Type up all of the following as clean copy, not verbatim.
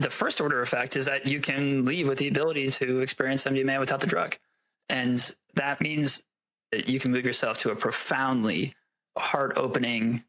The first order effect is that you can leave with the ability to experience MDMA without the drug. And that means that you can move yourself to a profoundly heart-opening,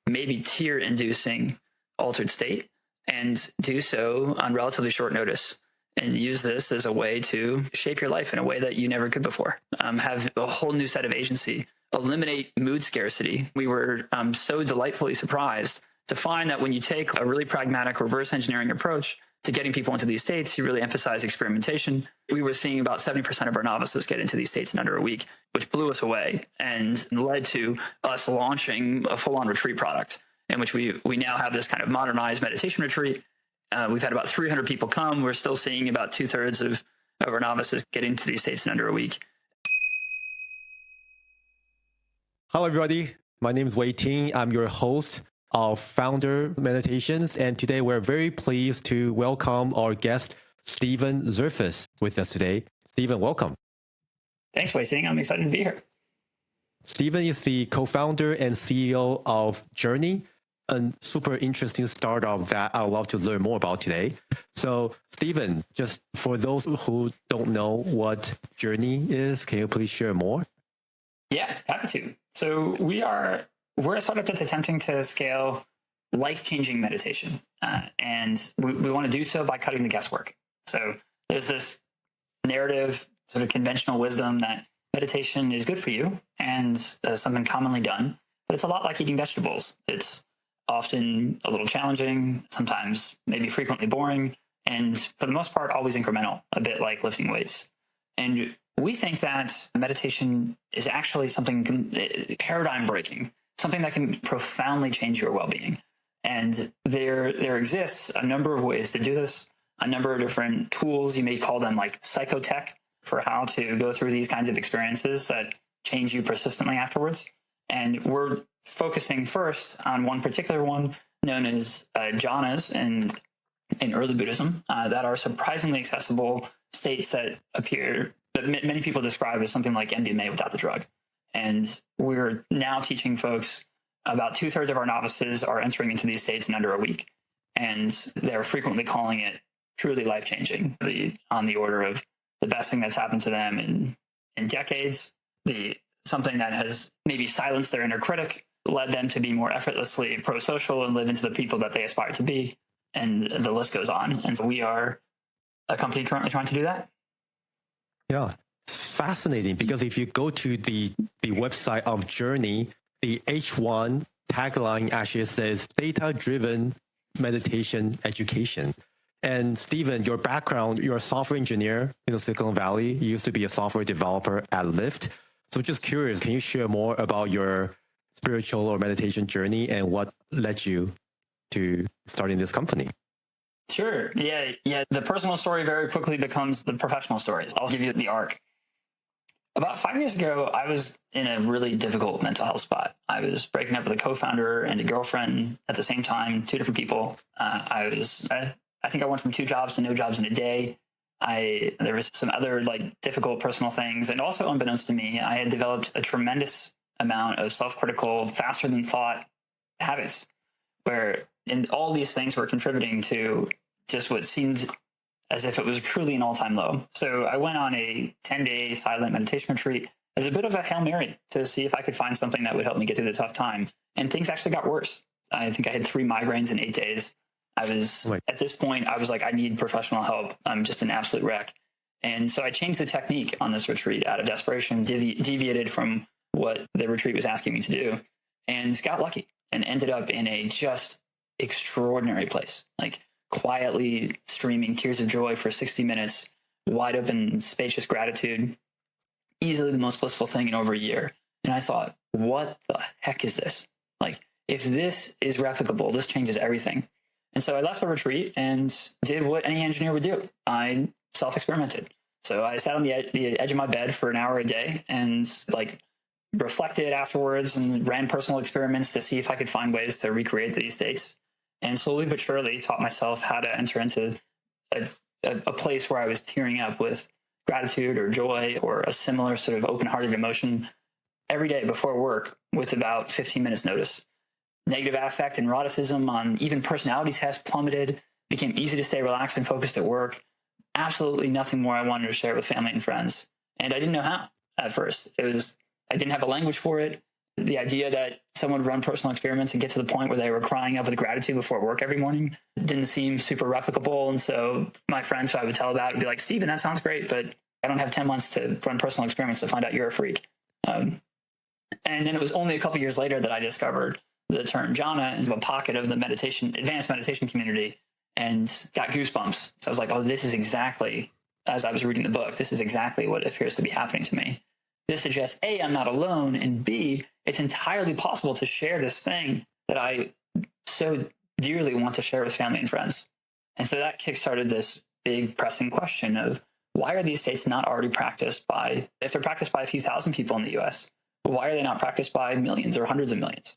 maybe tear-inducing altered state, and do so on relatively short notice. And use this as a way to shape your life in a way that you never could before. Have a whole new set of agency, eliminate mood scarcity. We were so delightfully surprised to find that when you take a really pragmatic reverse engineering approach to getting people into these states, you really emphasize experimentation. We were seeing about 70% of our novices get into these states in under a week, which blew us away and led to us launching a full-on retreat product in which we now have this kind of modernized meditation retreat. We've had about 300 people come. We're still seeing about 2/3 of our novices get into these states in under a week. Hello, everybody. My name is Wei Ting. I'm your host of Founder Meditations. And today we're very pleased to welcome our guest, Stephen Zerfas, with us today. Stephen, welcome. Thanks, Wei Ting. I'm excited to be here. Stephen is the co-founder and CEO of Jhourney, a super interesting startup that I'd love to learn more about today. So, Stephen, just for those who don't know what Jhourney is, can you please share more? Yeah, happy to. So we're a startup that's attempting to scale life-changing meditation. And we want to do so by cutting the guesswork. So there's this narrative, sort of conventional wisdom that meditation is good for you and something commonly done, but it's a lot like eating vegetables. It's often a little challenging, sometimes maybe frequently boring, and for the most part, always incremental, a bit like lifting weights. And we think that meditation is actually something paradigm breaking, something that can profoundly change your well-being. And there exists a number of ways to do this, a number of different tools. You may call them like psychotech for how to go through these kinds of experiences that change you persistently afterwards. And we're focusing first on one particular one known as Jhanas in early Buddhism that are surprisingly accessible states that many people describe as something like MDMA without the drug. And we're now teaching folks, about 2/3 of our novices are entering into these states in under a week. And they're frequently calling it truly life-changing, on the order of the best thing that's happened to them in decades, something that has maybe silenced their inner critic, led them to be more effortlessly pro-social and live into the people that they aspire to be. And the list goes on. And so we are a company currently trying to do that. Yeah, it's fascinating because if you go to the website of Jhourney, the H1 tagline actually says data-driven meditation education. And Stephen, your background, you're a software engineer in the Silicon Valley. You used to be a software developer at Lyft. So just curious, can you share more about your spiritual or meditation journey and what led you to starting this company? Sure. Yeah. The personal story very quickly becomes the professional stories. I'll give you the arc. About 5 years ago, I was in a really difficult mental health spot. I was breaking up with a co-founder and a girlfriend at the same time, two different people. I think I went from 2 jobs to no jobs in a day. There was some other difficult personal things. And also, unbeknownst to me, I had developed a tremendous amount of self-critical, faster than thought habits and all these things were contributing to just what seemed as if it was truly an all-time low. So I went on a 10-day silent meditation retreat as a bit of a Hail Mary to see if I could find something that would help me get through the tough time. And things actually got worse. I think I had 3 migraines in 8 days. At this point, I was like, I need professional help. I'm just an absolute wreck. And so I changed the technique on this retreat out of desperation, deviated from what the retreat was asking me to do, and got lucky and ended up in a just extraordinary place, quietly streaming tears of joy for 60 minutes, wide open, spacious gratitude, easily the most blissful thing in over a year. And I thought, what the heck is this? If this is replicable, this changes everything. And so I left the retreat and did what any engineer would do. I self-experimented. So I sat on the edge of my bed for an hour a day and reflected afterwards and ran personal experiments to see if I could find ways to recreate these states. And slowly but surely taught myself how to enter into a place where I was tearing up with gratitude or joy or a similar sort of open-hearted emotion every day before work with about 15 minutes notice. Negative affect and neuroticism on even personality tests plummeted. became easy to stay relaxed and focused at work. Absolutely nothing more I wanted to share with family and friends. And I didn't know how at first. I didn't have a language for it. The idea that someone would run personal experiments and get to the point where they were crying up with gratitude before work every morning didn't seem super replicable. And so my friends who I would tell about would be like, Steven, that sounds great, but I don't have 10 months to run personal experiments to find out you're a freak. And then it was only a couple of years later that I discovered the term Jhana into a pocket of the advanced meditation community and got goosebumps. So I was like, oh, this is exactly, as I was reading the book, this is exactly what appears to be happening to me. This suggests, A, I'm not alone, and B, it's entirely possible to share this thing that I so dearly want to share with family and friends. And so that kickstarted this big pressing question of, why are these states not already practiced by, if they're practiced by a few thousand people in the US, why are they not practiced by millions or hundreds of millions?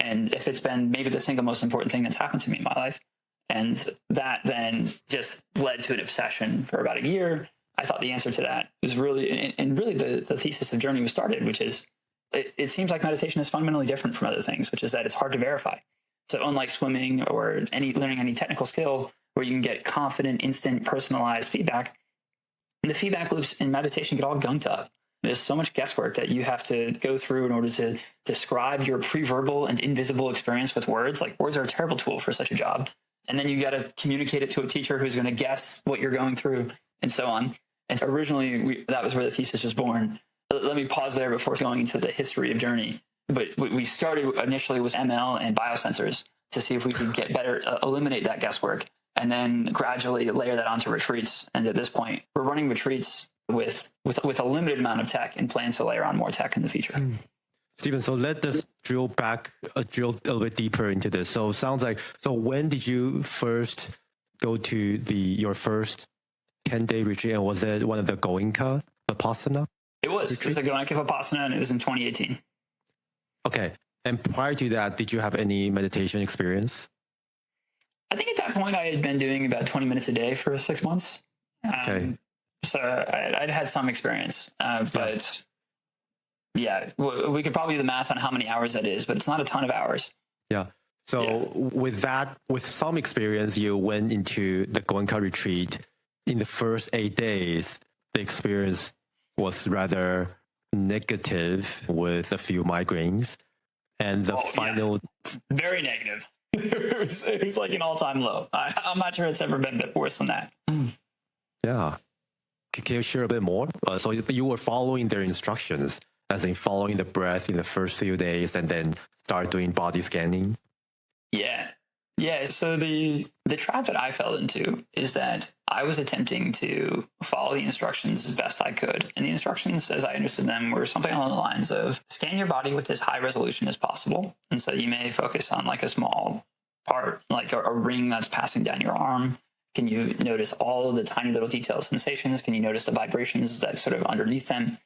And if it's been maybe the single most important thing that's happened to me in my life. And that then just led to an obsession for about a year. I thought the answer to that was really, and really the thesis of Jhourney was started, which is, it seems like meditation is fundamentally different from other things, which is that it's hard to verify. So unlike swimming or learning any technical skill where you can get confident, instant, personalized feedback, the feedback loops in meditation get all gunked up. There's so much guesswork that you have to go through in order to describe your pre-verbal and invisible experience with words. Like, words are a terrible tool for such a job. And then you got to communicate it to a teacher who's going to guess what you're going through and so on. And so originally, that was where the thesis was born. Let me pause there before going into the history of Jhourney. But we started initially with ML and biosensors to see if we could get better, eliminate that guesswork, and then gradually layer that onto retreats. And at this point, we're running retreats with a limited amount of tech and plan to layer on more tech in the future. Stephen, so let us drill a little bit deeper into this. So it sounds like, so when did you first go to your first 10-day retreat, and was it one of the Goenka Vipassana? It was a Goenka Vipassana, and it was in 2018. Okay. And prior to that, did you have any meditation experience? I think at that point I had been doing about 20 minutes a day for 6 months. Okay. So I'd had some experience, but yeah, we could probably do the math on how many hours that is, but it's not a ton of hours. Yeah. So with some experience, you went into the Goenka retreat. In the first 8 days, the experience was rather negative with a few migraines. And the final... Yeah. Very negative. It was like an all-time low. I'm not sure it's ever been a bit worse than that. Yeah. Can you share a bit more? So you were following their instructions, as in following the breath in the first few days and then start doing body scanning? Yeah. Yeah. So the trap that I fell into is that I was attempting to follow the instructions as best I could. And the instructions, as I understood them, were something along the lines of scan your body with as high resolution as possible. And so you may focus on like a small part, like a ring that's passing down your arm. Can you notice all of the tiny little detailed sensations? Can you notice the vibrations that sort of underneath them?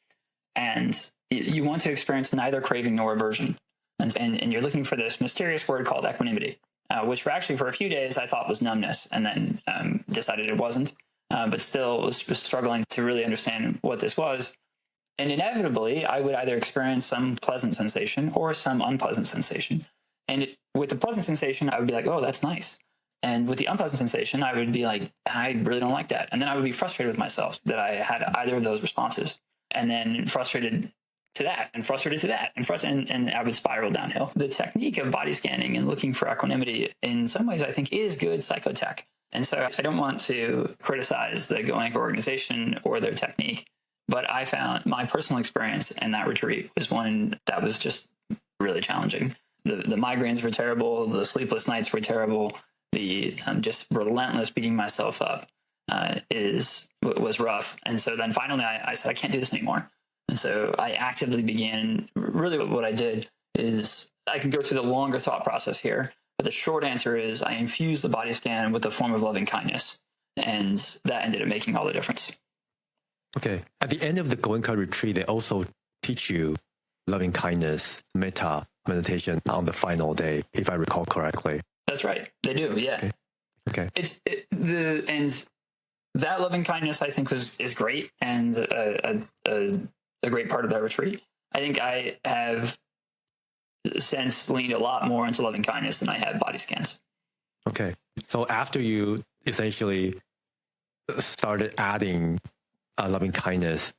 And you want to experience neither craving nor aversion. And you're looking for this mysterious word called equanimity, which for a few days I thought was numbness, and then decided it wasn't, but still was struggling to really understand what this was. And inevitably, I would either experience some pleasant sensation or some unpleasant sensation. And with the pleasant sensation, I would be like, oh, that's nice. And with the unpleasant sensation, I would be like, I really don't like that. And then I would be frustrated with myself that I had either of those responses. And then frustrated to that, and frustrated to that, and I would spiral downhill. The technique of body scanning and looking for equanimity, in some ways, I think is good psychotech. And so I don't want to criticize the Goenka organization or their technique, but I found my personal experience in that retreat was one that was just really challenging. The migraines were terrible. The sleepless nights were terrible. The just relentless beating myself up was rough. And so then finally I said, I can't do this anymore. And so I actively began, really what I did is, I can go through the longer thought process here, but the short answer is I infused the body scan with a form of loving kindness. And that ended up making all the difference. Okay. At the end of the Goenka retreat, they also teach you loving kindness, metta meditation on the final day, if I recall correctly. That's right. They do. Yeah. Okay. And that loving kindness, I think, is great, and a great part of that retreat. I think I have since leaned a lot more into loving kindness than I had body scans. Okay. So after you essentially started adding loving kindness,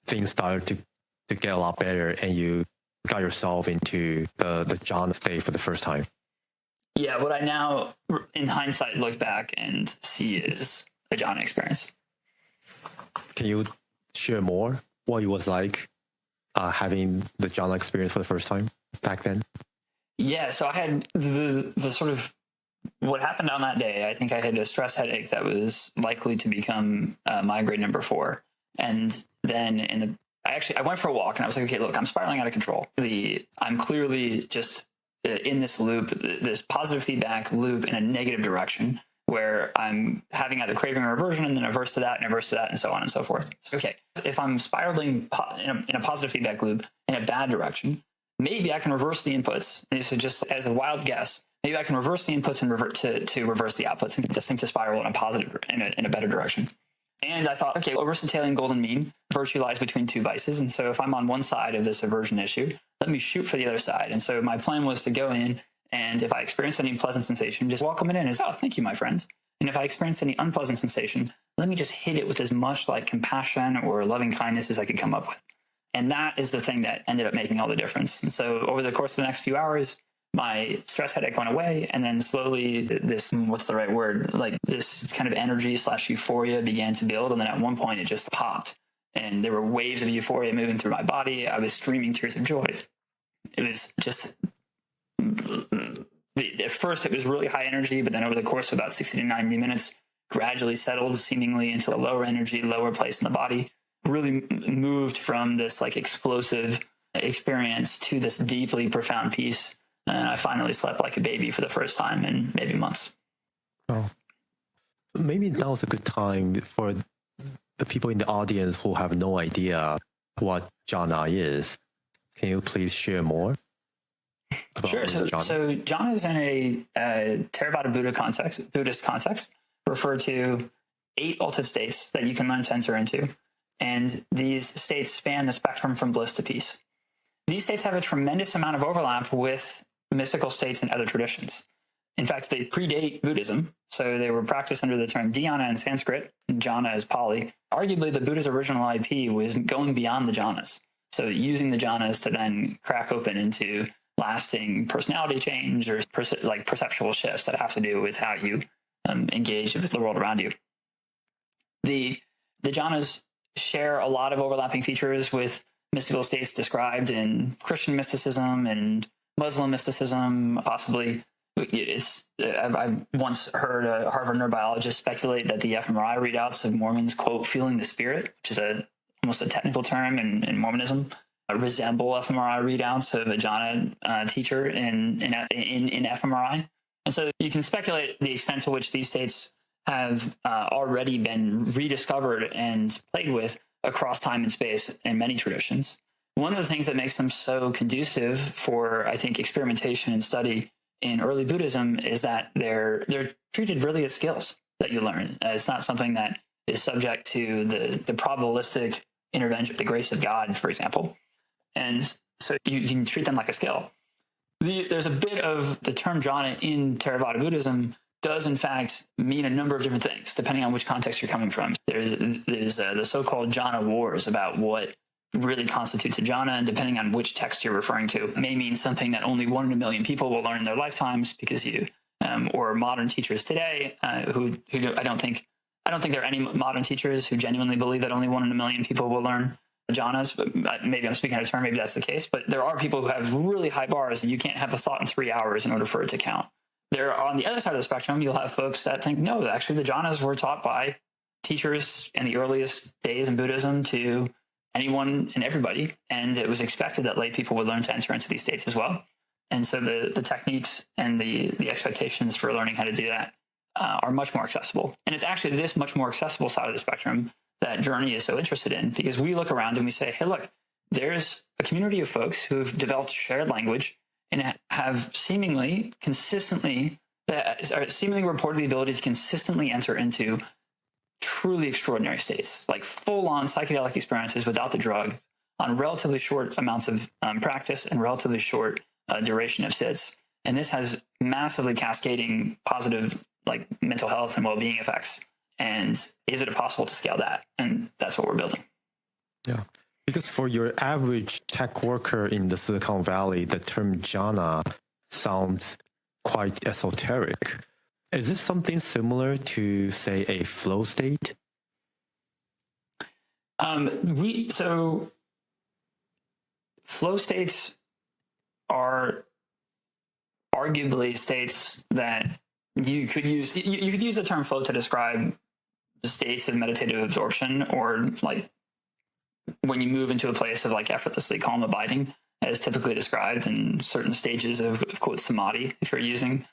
things started to get a lot better, and you got yourself into the jhana state for the first time. Yeah, what I now, in hindsight, look back and see is a jhana experience. Can you share more what it was like having the jhana experience for the first time back then? Yeah, so I had the sort of what happened on that day. I think I had a stress headache that was likely to become migraine number 4. And then I went for a walk and I was like, okay, look, I'm spiraling out of control. I'm clearly just in this loop, this positive feedback loop in a negative direction where I'm having either craving or aversion and then averse to that and averse to that and so on and so forth. So, okay, if I'm spiraling in a positive feedback loop in a bad direction, maybe I can reverse the inputs. And so just as a wild guess, maybe I can reverse the inputs and revert to reverse the outputs and get this thing to spiral in a positive, in a better direction. And I thought, okay, Aristotelian golden mean, virtue lies between two vices. And so if I'm on one side of this aversion issue, let me shoot for the other side. And so my plan was to go in, and if I experience any pleasant sensation, just welcome it in as, oh, thank you, my friend. And if I experience any unpleasant sensation, let me just hit it with as much like compassion or loving kindness as I could come up with. And that is the thing that ended up making all the difference. And so over the course of the next few hours, my stress headache went away. And then slowly this, what's the right word? Like this kind of energy / euphoria began to build. And then at one point it just popped and there were waves of euphoria moving through my body. I was screaming tears of joy. It was just, at first it was really high energy, but then over the course of about 60 to 90 minutes, gradually settled seemingly into a lower energy, lower place in the body, really moved from this like explosive experience to this deeply profound peace. And I finally slept like a baby for the first time in maybe months. Oh, maybe now's a good time for the people in the audience who have no idea what jhana is. Can you please share more? Sure. So jhana is in a Theravada Buddhist context, refer to 8 altered states that you can learn to enter into. And these states span the spectrum from bliss to peace. These states have a tremendous amount of overlap with mystical states and other traditions. In fact, they predate Buddhism. So they were practiced under the term dhyana in Sanskrit, and jhana is Pali. Arguably, the Buddha's original IP was going beyond the jhanas. So using the jhanas to then crack open into lasting personality change or perceptual shifts that have to do with how you engage with the world around you. The jhanas share a lot of overlapping features with mystical states described in Christian mysticism and Muslim mysticism, possibly. I've once heard a Harvard neurobiologist speculate that the fMRI readouts of Mormons, quote, feeling the spirit, which is almost a technical term in Mormonism, resemble fMRI readouts of a jhana teacher in fMRI. And so you can speculate the extent to which these states have already been rediscovered and played with across time and space in many traditions. One of the things that makes them so conducive for, I think, experimentation and study in early Buddhism is that they're treated really as skills that you learn. It's not something that is subject to the probabilistic intervention, the grace of God, for example. And so you can treat them like a skill. There's a bit of the term jhana in Theravada Buddhism does in fact mean a number of different things, depending on which context you're coming from. There's the so-called jhana wars about what really constitutes a jhana, and depending on which text you're referring to, it may mean something that only 1 in a million people will learn in their lifetimes because or modern teachers today who I don't think there are any modern teachers who genuinely believe that only 1 in a million people will learn jhanas, but maybe I'm speaking out of turn, maybe that's the case. But there are people who have really high bars, and you can't have a thought in 3 hours in order for it to count. There are, on the other side of the spectrum, you'll have folks that think, no, actually the jhanas were taught by teachers in the earliest days in Buddhism to anyone and everybody, and it was expected that lay people would learn to enter into these states as well. And so the techniques and the expectations for learning how to do that are much more accessible. And it's actually this much more accessible side of the spectrum that Jhourney is so interested in, because we look around and we say, hey, look, there's a community of folks who have developed shared language and have seemingly reported the ability to consistently enter into truly extraordinary states, like full-on psychedelic experiences without the drug, on relatively short amounts of practice and relatively short duration of sits. And this has massively cascading positive like mental health and well-being effects. And is it possible to scale that? And that's what we're building. Yeah. Because for your average tech worker in the Silicon Valley, the term jhana sounds quite esoteric. Is this something similar to, say, a flow state? So flow states are arguably states that you could use. You could use the term flow to describe the states of meditative absorption, or like when you move into a place of like effortlessly calm abiding, as typically described in certain stages of quote samadhi, if you're using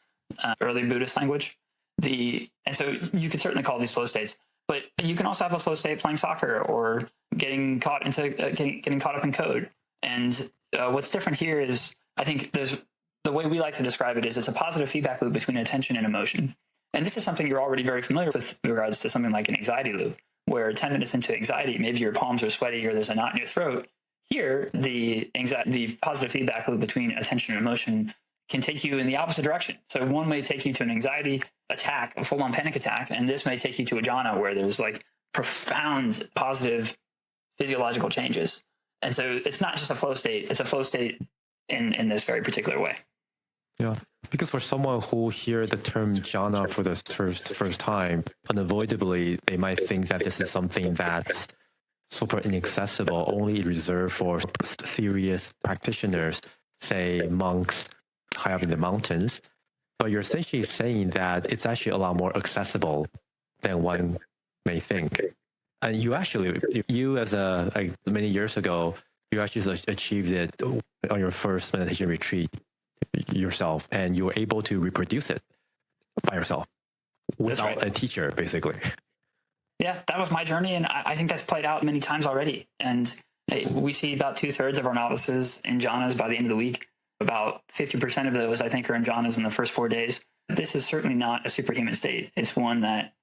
early Buddhist language. And so you could certainly call these flow states, but you can also have a flow state playing soccer or getting caught up in code. And what's different here is, I think the way we like to describe it is it's a positive feedback loop between attention and emotion. And this is something you're already very familiar with regards to something like an anxiety loop, where 10 minutes into anxiety, maybe your palms are sweaty or there's a knot in your throat. Here, the positive feedback loop between attention and emotion can take you in the opposite direction. So one may take you to an anxiety attack, a full-on panic attack, and this may take you to a jhana where there's like profound positive physiological changes. And so it's not just a flow state, it's a flow state in this very particular way. Yeah, because for someone who hear the term jhana for the first time, unavoidably, they might think that this is something that's super inaccessible, only reserved for serious practitioners, say monks high up in the mountains. But you're essentially saying that it's actually a lot more accessible than one may think. And you as many years ago, you actually achieved it on your first meditation retreat yourself, and you were able to reproduce it by yourself without a teacher, basically. Yeah, that was my journey, and I think that's played out many times already. And we see about 2/3 of our novices in jhanas by the end of the week. About 50% of those, I think, are in jhanas in the first 4 days. This is certainly not a superhuman state. It's one that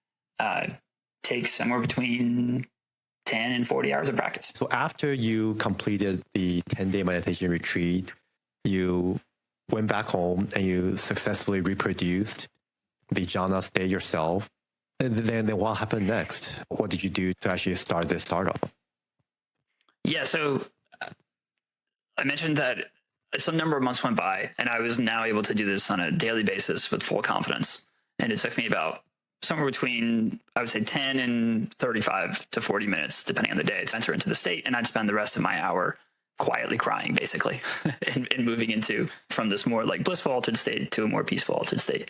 takes somewhere between 10 and 40 hours of practice. So after you completed the 10-day meditation retreat, you went back home and you successfully reproduced the jhana state yourself. And then what happened next? What did you do to actually start this startup? Yeah, so I mentioned that some number of months went by, and I was now able to do this on a daily basis with full confidence. And it took me about somewhere between, I would say, 10 and 35 to 40 minutes, depending on the day, to enter into the state. And I'd spend the rest of my hour quietly crying, basically, and moving from this more like blissful altered state to a more peaceful altered state.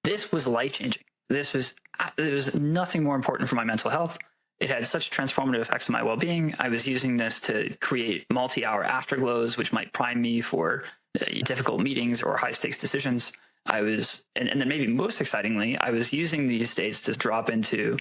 This was life-changing. There was nothing more important for my mental health. It had such transformative effects on my well-being. I was using this to create multi-hour afterglows, which might prime me for difficult meetings or high-stakes decisions. And then maybe most excitingly, I was using these states to drop into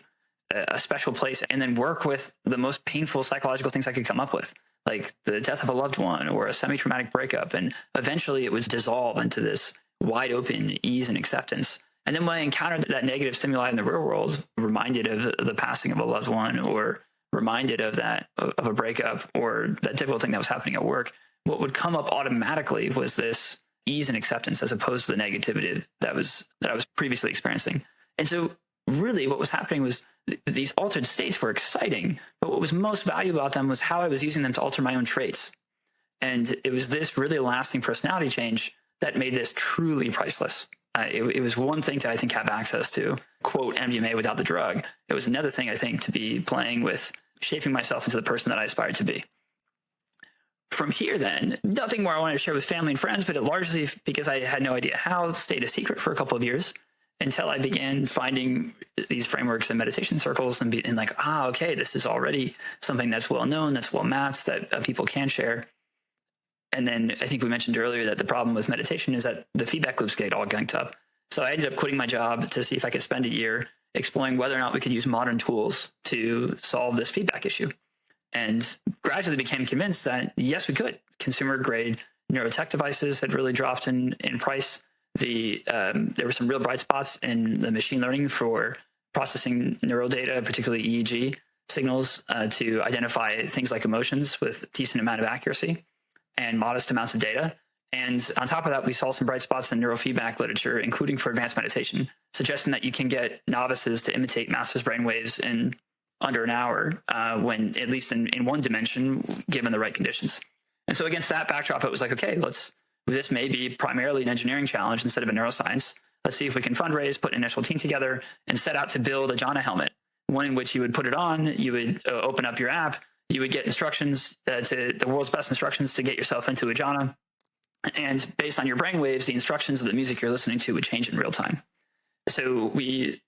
a special place and then work with the most painful psychological things I could come up with, like the death of a loved one or a semi-traumatic breakup. And eventually it was dissolve into this wide open ease and acceptance. And then when I encountered that negative stimuli in the real world, reminded of the passing of a loved one, or reminded of a breakup, or that difficult thing that was happening at work, what would come up automatically was this ease and acceptance, as opposed to the negativity that I was previously experiencing. And so really what was happening was these altered states were exciting, but what was most valuable about them was how I was using them to alter my own traits. And it was this really lasting personality change that made this truly priceless. It was one thing to, I think, have access to, quote, MDMA without the drug. It was another thing, I think, to be playing with shaping myself into the person that I aspired to be. From here, then, nothing more I wanted to share with family and friends, but it largely, because I had no idea how, stayed a secret for a couple of years until I began finding these frameworks and meditation circles and like, okay, this is already something that's well known, that's well mapped, that people can share. And then I think we mentioned earlier that the problem with meditation is that the feedback loops get all gunked up. So I ended up quitting my job to see if I could spend a year exploring whether or not we could use modern tools to solve this feedback issue. And gradually became convinced that, yes, we could. Consumer-grade neurotech devices had really dropped in price. There were some real bright spots in the machine learning for processing neural data, particularly EEG signals, to identify things like emotions with decent amount of accuracy and modest amounts of data. And on top of that, we saw some bright spots in neurofeedback literature, including for advanced meditation, suggesting that you can get novices to imitate masters' brainwaves in under an hour, when at least in one dimension, given the right conditions. And so against that backdrop, it was like, okay, this may be primarily an engineering challenge instead of a neuroscience. Let's see if we can fundraise, put an initial team together, and set out to build a Jhana helmet, one in which you would put it on, you would open up your app, you would get instructions to the world's best instructions to get yourself into a Jhana. And based on your brainwaves, the instructions of the music you're listening to would change in real time. So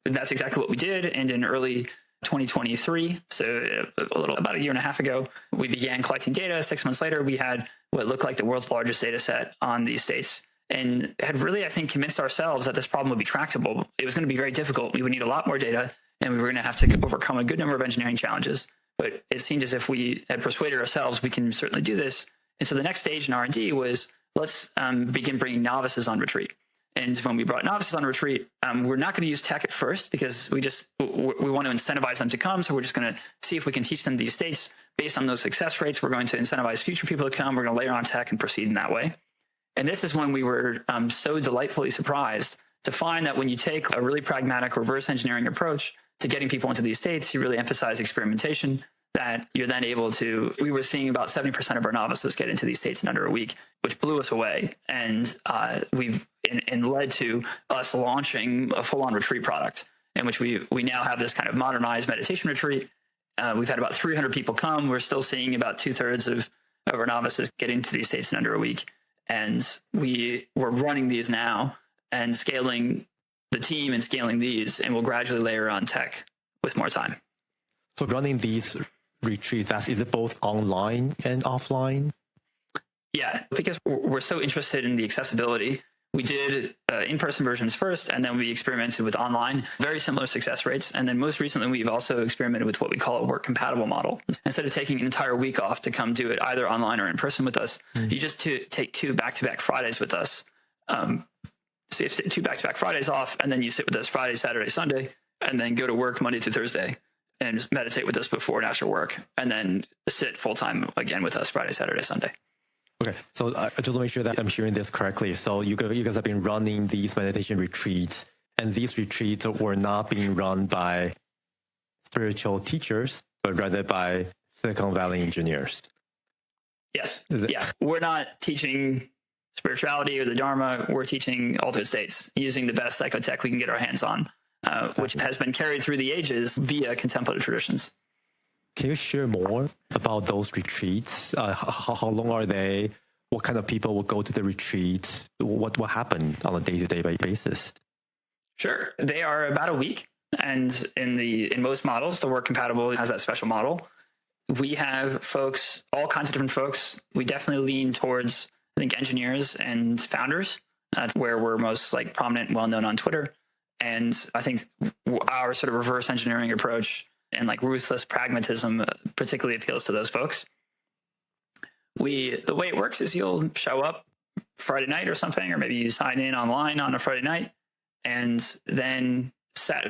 that's exactly what we did. And in early 2023, so about a year and a half ago, we began collecting data. 6 months later, we had what looked like the world's largest data set on these states, and had really, I think, convinced ourselves that this problem would be tractable. It was going to be very difficult. We would need a lot more data, and we were going to have to overcome a good number of engineering challenges. But it seemed as if we had persuaded ourselves we can certainly do this. And so the next stage in R&D was, let's begin bringing novices on retreat. And when we brought novices on retreat, we're not going to use tech at first because we want to incentivize them to come. So we're just going to see if we can teach them these states. Based on those success rates, we're going to incentivize future people to come. We're going to layer on tech and proceed in that way. And this is when we were so delightfully surprised to find that when you take a really pragmatic reverse engineering approach to getting people into these states, you really emphasize experimentation, that you're then able to, we were seeing about 70% of our novices get into these states in under a week, which blew us away. And and led to us launching a full-on retreat product in which we now have this kind of modernized meditation retreat. We've had about 300 people come. We're still seeing about 2/3 of our novices get into these states in under a week. And we're running these now and scaling the team and scaling these, and we'll gradually layer on tech with more time. So running these retreats, is it both online and offline? Yeah, because we're so interested in the accessibility. We did in-person versions first, and then we experimented with online, very similar success rates. And then most recently, we've also experimented with what we call a work-compatible model. Instead of taking an entire week off to come do it either online or in person with us, you just take 2 back-to-back Fridays with us. So you have 2 back-to-back Fridays off, and then you sit with us Friday, Saturday, Sunday, and then go to work Monday through Thursday and just meditate with us before and after work, and then sit full-time again with us Friday, Saturday, Sunday. Okay, so I just want to make sure that I'm hearing this correctly. So you guys have been running these meditation retreats, and these retreats were not being run by spiritual teachers, but rather by Silicon Valley engineers. Yes. Yeah. We're not teaching spirituality or the Dharma. We're teaching altered states using the best psychotech we can get our hands on, which has been carried through the ages via contemplative traditions. Can you share more about those retreats? How long are they? What kind of people will go to the retreats? What happen on a day-to-day basis? Sure. They are about a week. And in most models, the work compatible has that special model. We have folks, all kinds of different folks. We definitely lean towards, I think, engineers and founders. That's where we're most prominent and well-known on Twitter. And I think our sort of reverse engineering approach and ruthless pragmatism particularly appeals to those folks. The way it works is you'll show up Friday night or something, or maybe you sign in online on a Friday night, and then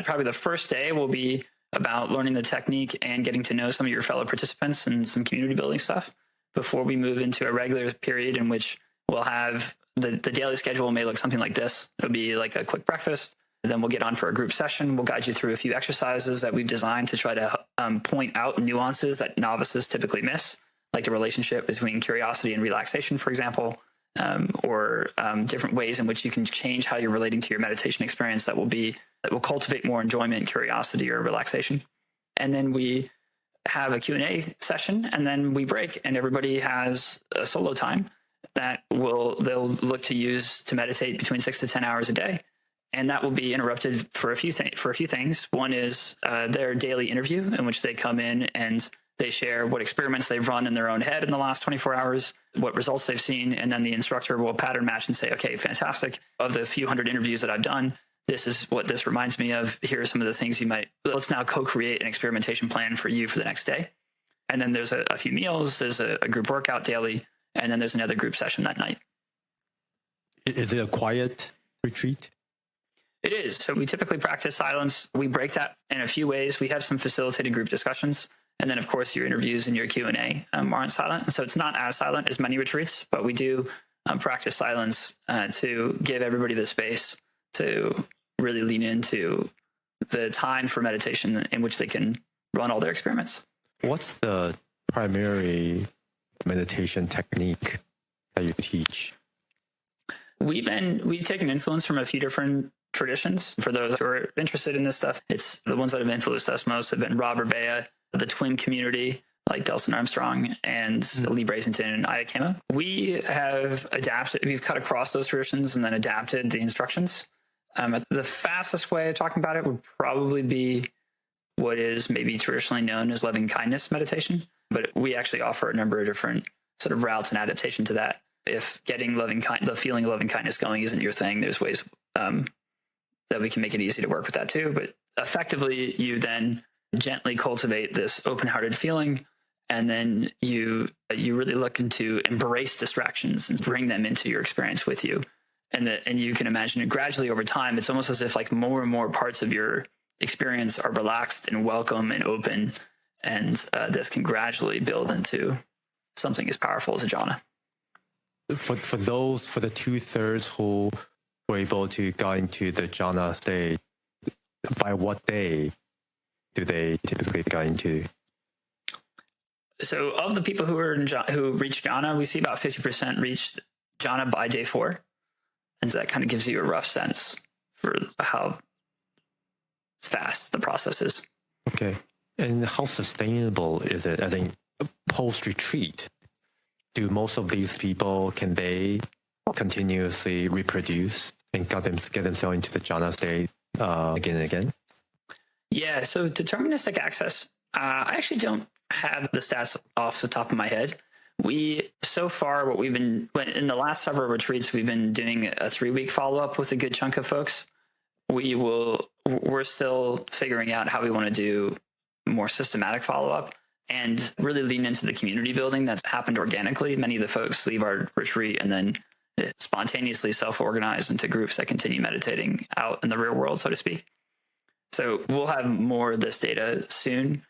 probably the first day will be about learning the technique and getting to know some of your fellow participants and some community building stuff before we move into a regular period in which we'll have the daily schedule may look something like this. It'll be like a quick breakfast. Then we'll get on for a group session. We'll guide you through a few exercises that we've designed to try to point out nuances that novices typically miss, like the relationship between curiosity and relaxation, for example, or different ways in which you can change how you're relating to your meditation experience that will cultivate more enjoyment, curiosity, or relaxation. And then we have a Q&A session, and then we break, and everybody has a solo time that they'll look to use to meditate between 6 to 10 hours a day. And that will be interrupted for a few things. One is their daily interview, in which they come in and they share what experiments they've run in their own head in the last 24 hours, what results they've seen, and then the instructor will pattern match and say, okay, fantastic. Of the few hundred interviews that I've done, this is what this reminds me of. Here are some of the things let's now co-create an experimentation plan for you for the next day. And then there's a few meals, there's a group workout daily, and then there's another group session that night. Is it a quiet retreat? It is. So we typically practice silence. We break that in a few ways. We have some facilitated group discussions. And then, of course, your interviews and your Q&A aren't silent. So it's not as silent as many retreats, but we do practice silence to give everybody the space to really lean into the time for meditation in which they can run all their experiments. What's the primary meditation technique that you teach? We've taken influence from a few different traditions. For those who are interested in this stuff, it's the ones that have influenced us most have been Robert Bea, the twin community, like Delson Armstrong and Lee Brasington and akin. We have adapted, we've cut across those traditions and then adapted the instructions. The fastest way of talking about it would probably be what is maybe traditionally known as loving kindness meditation. But we actually offer a number of different sort of routes and adaptation to that. If getting the feeling of loving kindness going isn't your thing, there's ways that we can make it easy to work with that too. But effectively, you then gently cultivate this open-hearted feeling, and then you really look to embrace distractions and bring them into your experience with you. And you can imagine it gradually over time. It's almost as if like more and more parts of your experience are relaxed and welcome and open, and this can gradually build into something as powerful as a jhana. For the 2/3 who were able to go into the jhana state, by what day do they typically go into? So of the people who reach jhana, we see about 50% reached jhana by day 4. And so that kind of gives you a rough sense for how fast the process is. Okay. And how sustainable is it? I think post-retreat, do most of these people, can they continuously reproduce and get themselves into the jhana state again and again? Yeah, so deterministic access, I actually don't have the stats off the top of my head. So far, in the last several retreats, we've been doing a 3-week follow-up with a good chunk of folks. We're still figuring out how we want to do more systematic follow-up and really lean into the community building that's happened organically. Many of the folks leave our retreat and then spontaneously self-organize into groups that continue meditating out in the real world, so to speak. So we'll have more of this data soon.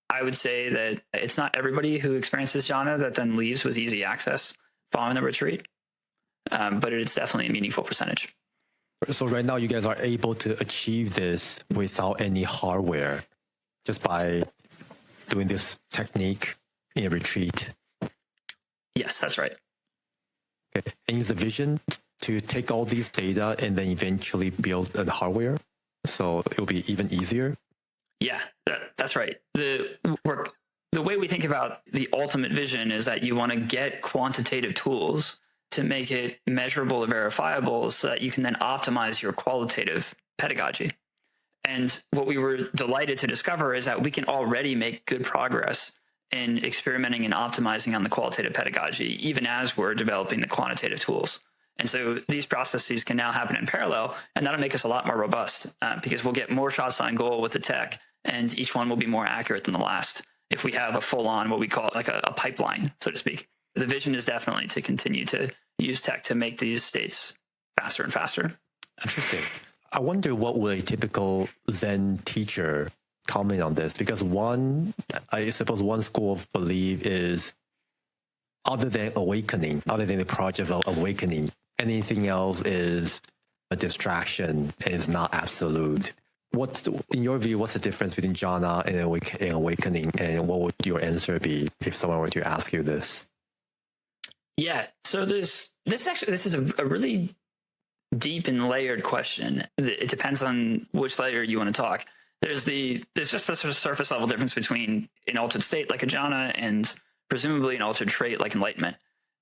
I would say that it's not everybody who experiences jhana that then leaves with easy access following the retreat, but it's definitely a meaningful percentage. So right now you guys are able to achieve this without any hardware, just by doing this technique in a retreat? Yes, that's right. Okay. And is the vision to take all these data and then eventually build a hardware so it will be even easier? Yeah, that's right. The way we think about the ultimate vision is that you want to get quantitative tools to make it measurable and verifiable so that you can then optimize your qualitative pedagogy. And what we were delighted to discover is that we can already make good progress in experimenting and optimizing on the qualitative pedagogy, even as we're developing the quantitative tools. And so these processes can now happen in parallel, and that'll make us a lot more robust because we'll get more shots on goal with the tech, and each one will be more accurate than the last if we have a full-on, what we call like a pipeline, so to speak. The vision is definitely to continue to use tech to make these states faster and faster. Interesting. I wonder what would a typical Zen teacher comment on this? Because I suppose one school of belief is, other than awakening, other than the project of awakening, anything else is a distraction and is not absolute. In your view, what's the difference between jhana and awakening, and what would your answer be if someone were to ask you this? Yeah, so this is a really deep and layered question. It depends on which layer you want to talk. There's just a sort of surface level difference between an altered state like a jhana and presumably an altered trait like enlightenment,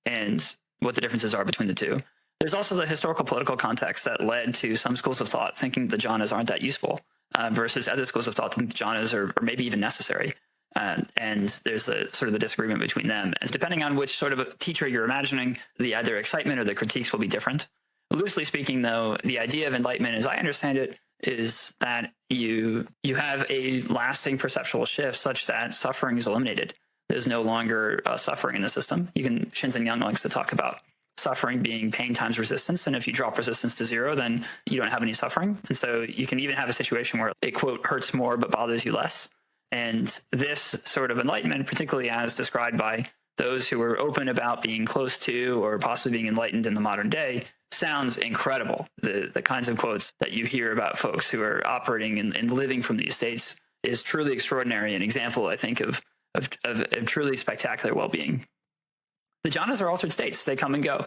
and what the differences are between the two. There's also the historical political context that led to some schools of thought thinking the jhanas aren't that useful, versus other schools of thought think the jhanas are maybe even necessary. And there's the disagreement between them. And depending on which sort of a teacher you're imagining, the either excitement or the critiques will be different. Loosely speaking, though, the idea of enlightenment, as I understand it, is that you have a lasting perceptual shift such that suffering is eliminated. There's no longer suffering in the system. Shinzen Young likes to talk about suffering being pain times resistance. And if you drop resistance to 0, then you don't have any suffering. And so you can even have a situation where it, quote, hurts more but bothers you less. And this sort of enlightenment, particularly as described by those who are open about being close to or possibly being enlightened in the modern day sounds incredible. The kinds of quotes that you hear about folks who are operating and living from these states is truly extraordinary. An example, I think, of truly spectacular well-being. The jhanas are altered states. They come and go.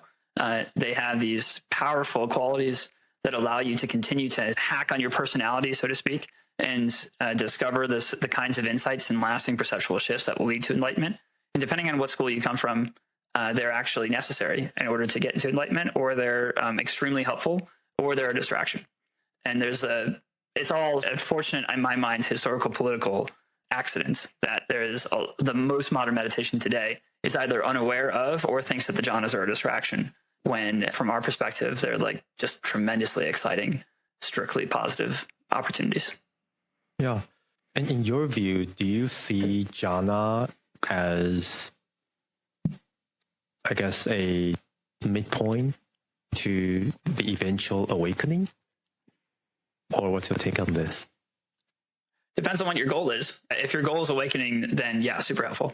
They have these powerful qualities that allow you to continue to hack on your personality, so to speak, and discover the kinds of insights and lasting perceptual shifts that will lead to enlightenment. And depending on what school you come from, they're actually necessary in order to get into enlightenment, or they're extremely helpful, or they're a distraction. And it's all unfortunate, in my mind, historical political accidents that the most modern meditation today is either unaware of or thinks that the jhanas are a distraction, when from our perspective, they're like just tremendously exciting, strictly positive opportunities. Yeah. And in your view, do you see jhana as, I guess, a midpoint to the eventual awakening? Or what's your take on this? Depends on what your goal is. If your goal is awakening, then yeah, super helpful.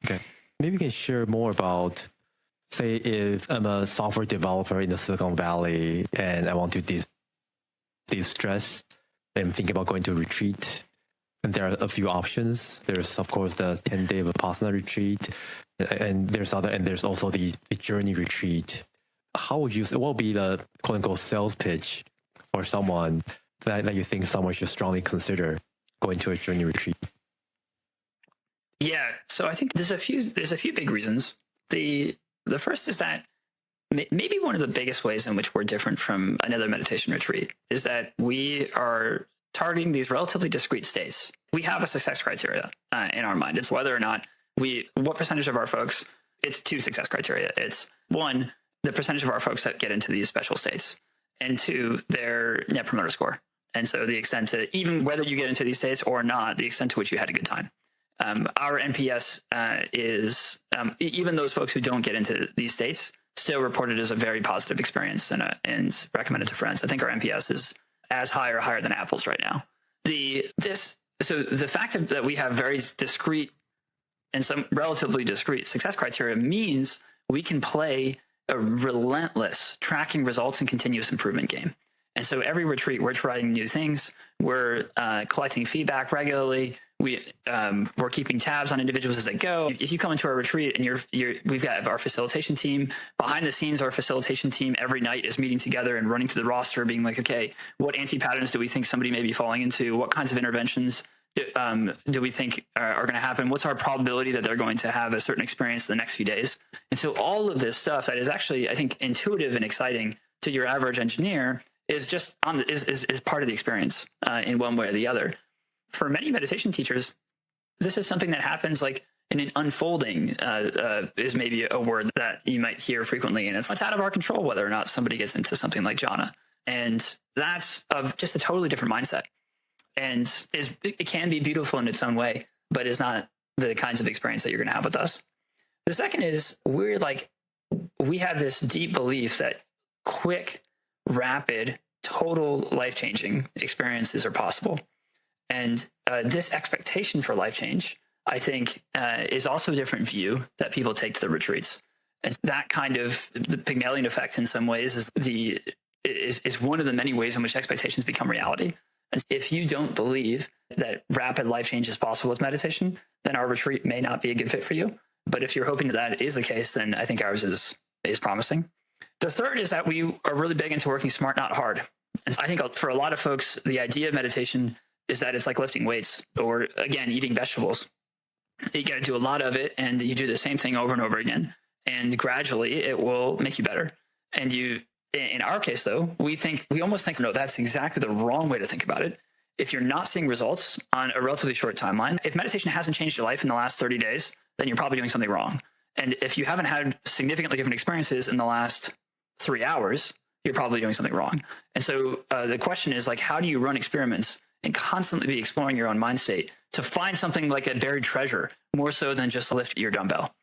Okay. Maybe you can share more about, say, if I'm a software developer in the Silicon Valley and I want to de-stress and think about going to a retreat. And there are a few options. There's, of course, the 10-day Vipassana retreat, and there's also the Journey retreat. What would be the quote-unquote sales pitch for someone that you think someone should strongly consider going to a Journey retreat? Yeah, so I think there's a few big reasons. The first is that maybe one of the biggest ways in which we're different from another meditation retreat is that we are targeting these relatively discrete states. We have a success criteria in our mind. It's whether or not what percentage of our folks, it's two success criteria. It's one, the percentage of our folks that get into these special states, and two, their net promoter score. And so the extent to, even whether you get into these states or not, the extent to which you had a good time. Our NPS is, even those folks who don't get into these states still reported as a very positive experience and recommended to friends. I think our NPS is as high or higher than Apple's right now. So the fact that we have very discrete and some relatively discrete success criteria means we can play a relentless tracking results and continuous improvement game. And so every retreat, we're trying new things. We're collecting feedback regularly. We're keeping tabs on individuals as they go. If you come into our retreat and we've got our facilitation team behind the scenes, our facilitation team every night is meeting together and running through the roster, being like, okay, what anti-patterns do we think somebody may be falling into? What kinds of interventions do we think are going to happen? What's our probability that they're going to have a certain experience in the next few days? And so all of this stuff that is actually, I think, intuitive and exciting to your average engineer is just is part of the experience in one way or the other. For many meditation teachers, this is something that happens like in an unfolding is maybe a word that you might hear frequently. And it's out of our control whether or not somebody gets into something like jhana. And that's of just a totally different mindset. And it can be beautiful in its own way, but is not the kinds of experience that you're going to have with us. The second is we have this deep belief that quick, rapid, total life-changing experiences are possible. And this expectation for life change, I think, is also a different view that people take to the retreats. And that kind of the Pygmalion effect in some ways is one of the many ways in which expectations become reality. And if you don't believe that rapid life change is possible with meditation, then our retreat may not be a good fit for you. But if you're hoping that is the case, then I think ours is promising. The third is that we are really big into working smart, not hard. And I think for a lot of folks, the idea of meditation is that it's like lifting weights or, again, eating vegetables. You got to do a lot of it, and you do the same thing over and over again. And gradually, it will make you better. And in our case, though, we almost think, no, that's exactly the wrong way to think about it. If you're not seeing results on a relatively short timeline, if meditation hasn't changed your life in the last 30 days, then you're probably doing something wrong. And if you haven't had significantly different experiences in the last 3 hours, you're probably doing something wrong. And so the question is, like, how do you run experiments and constantly be exploring your own mind state to find something like a buried treasure, more so than just lift your dumbbell?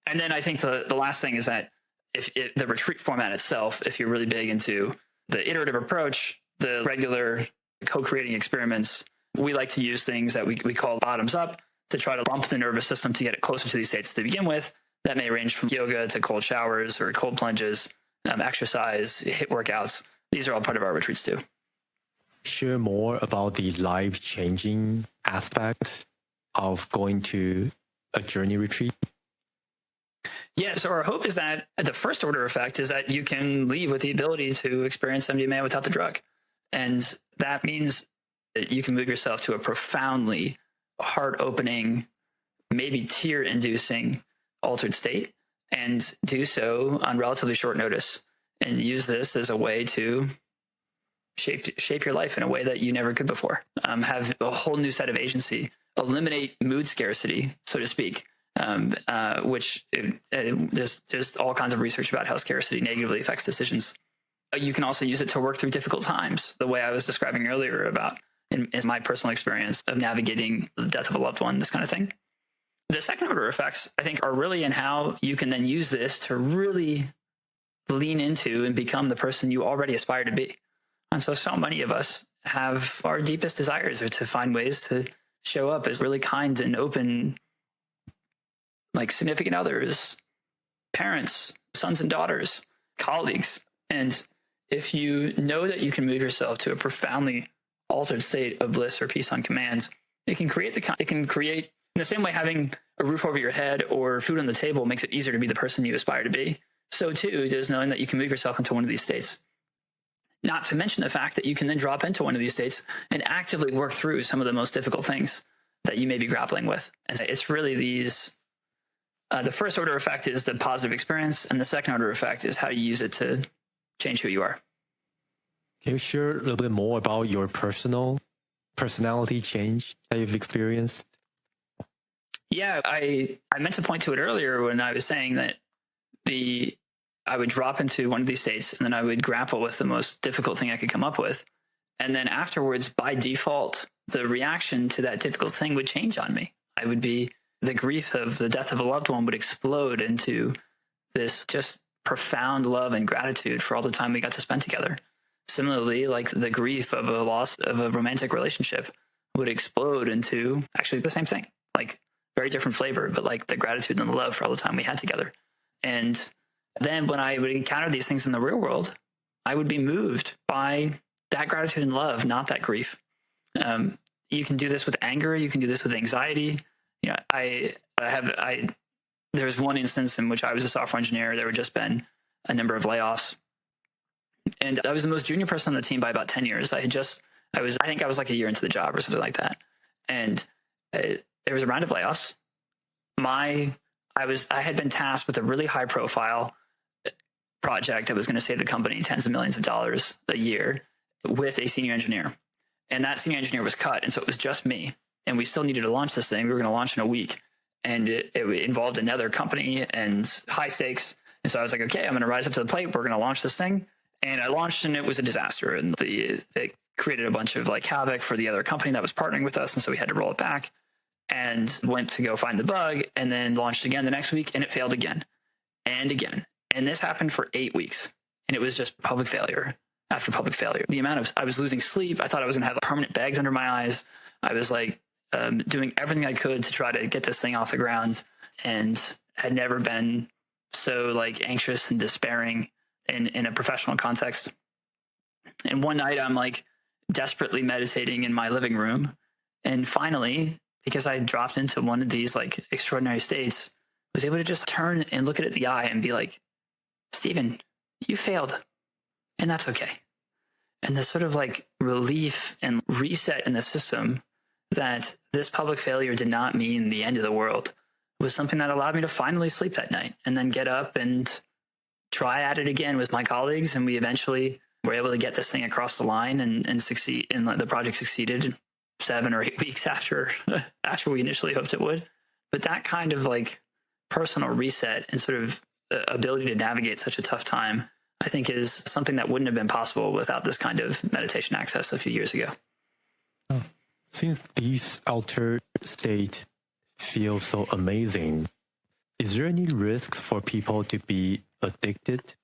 And then I think the last thing is that if the retreat format itself, if you're really big into the iterative approach, the regular co-creating experiments, we like to use things that we call bottoms up to try to bump the nervous system to get it closer to these states to begin with. That may range from yoga to cold showers or cold plunges, exercise, HIIT workouts. These are all part of our retreats too. Share more about the life-changing aspect of going to a journey retreat. Yeah, so our hope is that the first order effect is that you can leave with the ability to experience MDMA without the drug. And that means that you can move yourself to a profoundly heart-opening, maybe tear-inducing altered state, and do so on relatively short notice, and use this as a way to shape your life in a way that you never could before. Have a whole new set of agency, eliminate mood scarcity, so to speak, which there's all kinds of research about how scarcity negatively affects decisions. You can also use it to work through difficult times, the way I was describing earlier about in my personal experience of navigating the death of a loved one, this kind of thing. The second order effects, I think, are really in how you can then use this to really lean into and become the person you already aspire to be. And so many of us have our deepest desires are to find ways to show up as really kind and open, like significant others, parents, sons and daughters, colleagues. And if you know that you can move yourself to a profoundly altered state of bliss or peace on command, it can create in the same way having a roof over your head or food on the table makes it easier to be the person you aspire to be. So too does knowing that you can move yourself into one of these states. Not to mention the fact that you can then drop into one of these states and actively work through some of the most difficult things that you may be grappling with. And it's really these, the first order effect is the positive experience, and the second order effect is how you use it to change who you are. Can you share a little bit more about your personality change that you've experienced? Yeah, I meant to point to it earlier when I was saying that I would drop into one of these states and then I would grapple with the most difficult thing I could come up with. And then afterwards, by default, the reaction to that difficult thing would change on me. The grief of the death of a loved one would explode into this just profound love and gratitude for all the time we got to spend together. Similarly, like the grief of a loss of a romantic relationship would explode into actually the same thing, like very different flavor, but like the gratitude and the love for all the time we had together. And then when I would encounter these things in the real world, I would be moved by that gratitude and love, not that grief. You can do this with anger. You can do this with anxiety. You know, there was one instance in which I was a software engineer. There had just been a number of layoffs, and I was the most junior person on the team by about 10 years. I think I was like a year into the job or something like that. And there was a round of layoffs. I had been tasked with a really high profile project that was going to save the company tens of millions of dollars a year with a senior engineer. And that senior engineer was cut. And so it was just me. And we still needed to launch this thing. We were going to launch in a week. And it involved another company and high stakes. And so I was like, okay, I'm going to rise up to the plate. We're going to launch this thing. And I launched and it was a disaster. And it created a bunch of like havoc for the other company that was partnering with us. And so we had to roll it back and went to go find the bug and then launched again the next week. And it failed again and again. And this happened for 8 weeks. And it was just public failure after public failure. I was losing sleep. I thought I was going to have permanent bags under my eyes. I was like doing everything I could to try to get this thing off the ground, and had never been so like anxious and despairing in a professional context. And one night I'm like desperately meditating in my living room. And finally, because I dropped into one of these like extraordinary states, was able to just turn and look it at the eye and be like, Stephen, you failed. And that's okay. And this sort of like relief and reset in the system that this public failure did not mean the end of the world was something that allowed me to finally sleep that night and then get up and try at it again with my colleagues. And we eventually were able to get this thing across the line and succeed. And the project succeeded 7 or 8 weeks after we initially hoped it would. But that kind of like personal reset and sort of ability to navigate such a tough time, I think is something that wouldn't have been possible without this kind of meditation access a few years ago. Since these altered state feel so amazing, is there any risks for people to be addicted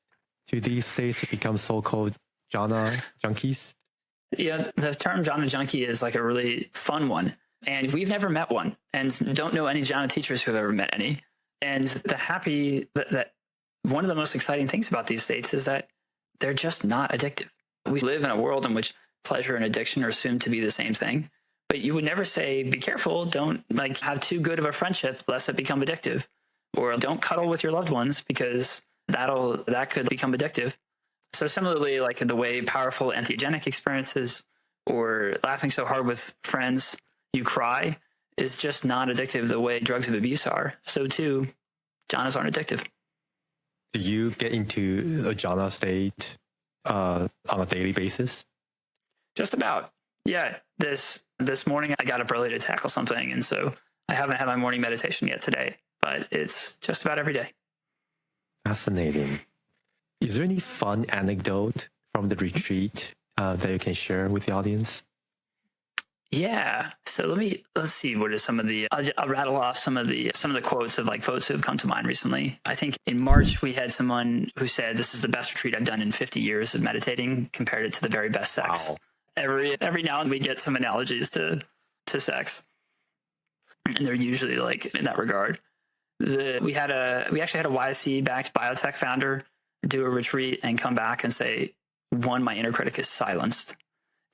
to these states to become so-called Jhana junkies? Yeah, the term Jhana junkie is like a really fun one. And we've never met one, and don't know any Jhana teachers who have ever met any. And that one of the most exciting things about these states is that they're just not addictive. We live in a world in which pleasure and addiction are assumed to be the same thing. But you would never say, be careful, don't have too good of a friendship lest it become addictive. Or don't cuddle with your loved ones because that could become addictive. So similarly, like in the way powerful entheogenic experiences or laughing so hard with friends you cry is just not addictive the way drugs of abuse are. So too, jhanas aren't addictive. Do you get into a jhana state on a daily basis? Just about. Yeah. This morning I got up early to tackle something. And so I haven't had my morning meditation yet today, but it's just about every day. Fascinating. Is there any fun anecdote from the retreat that you can share with the audience? Yeah. So let's see. What are some of the? I'll rattle off some of the quotes of like folks who have come to mind recently. I think in March we had someone who said, "This is the best retreat I've done in 50 years of meditating." Compared it to the very best sex. Wow. Every now and then we get some analogies to sex, and they're usually like in that regard. We actually had a YC backed biotech founder do a retreat and come back and say, one, my inner critic is silenced.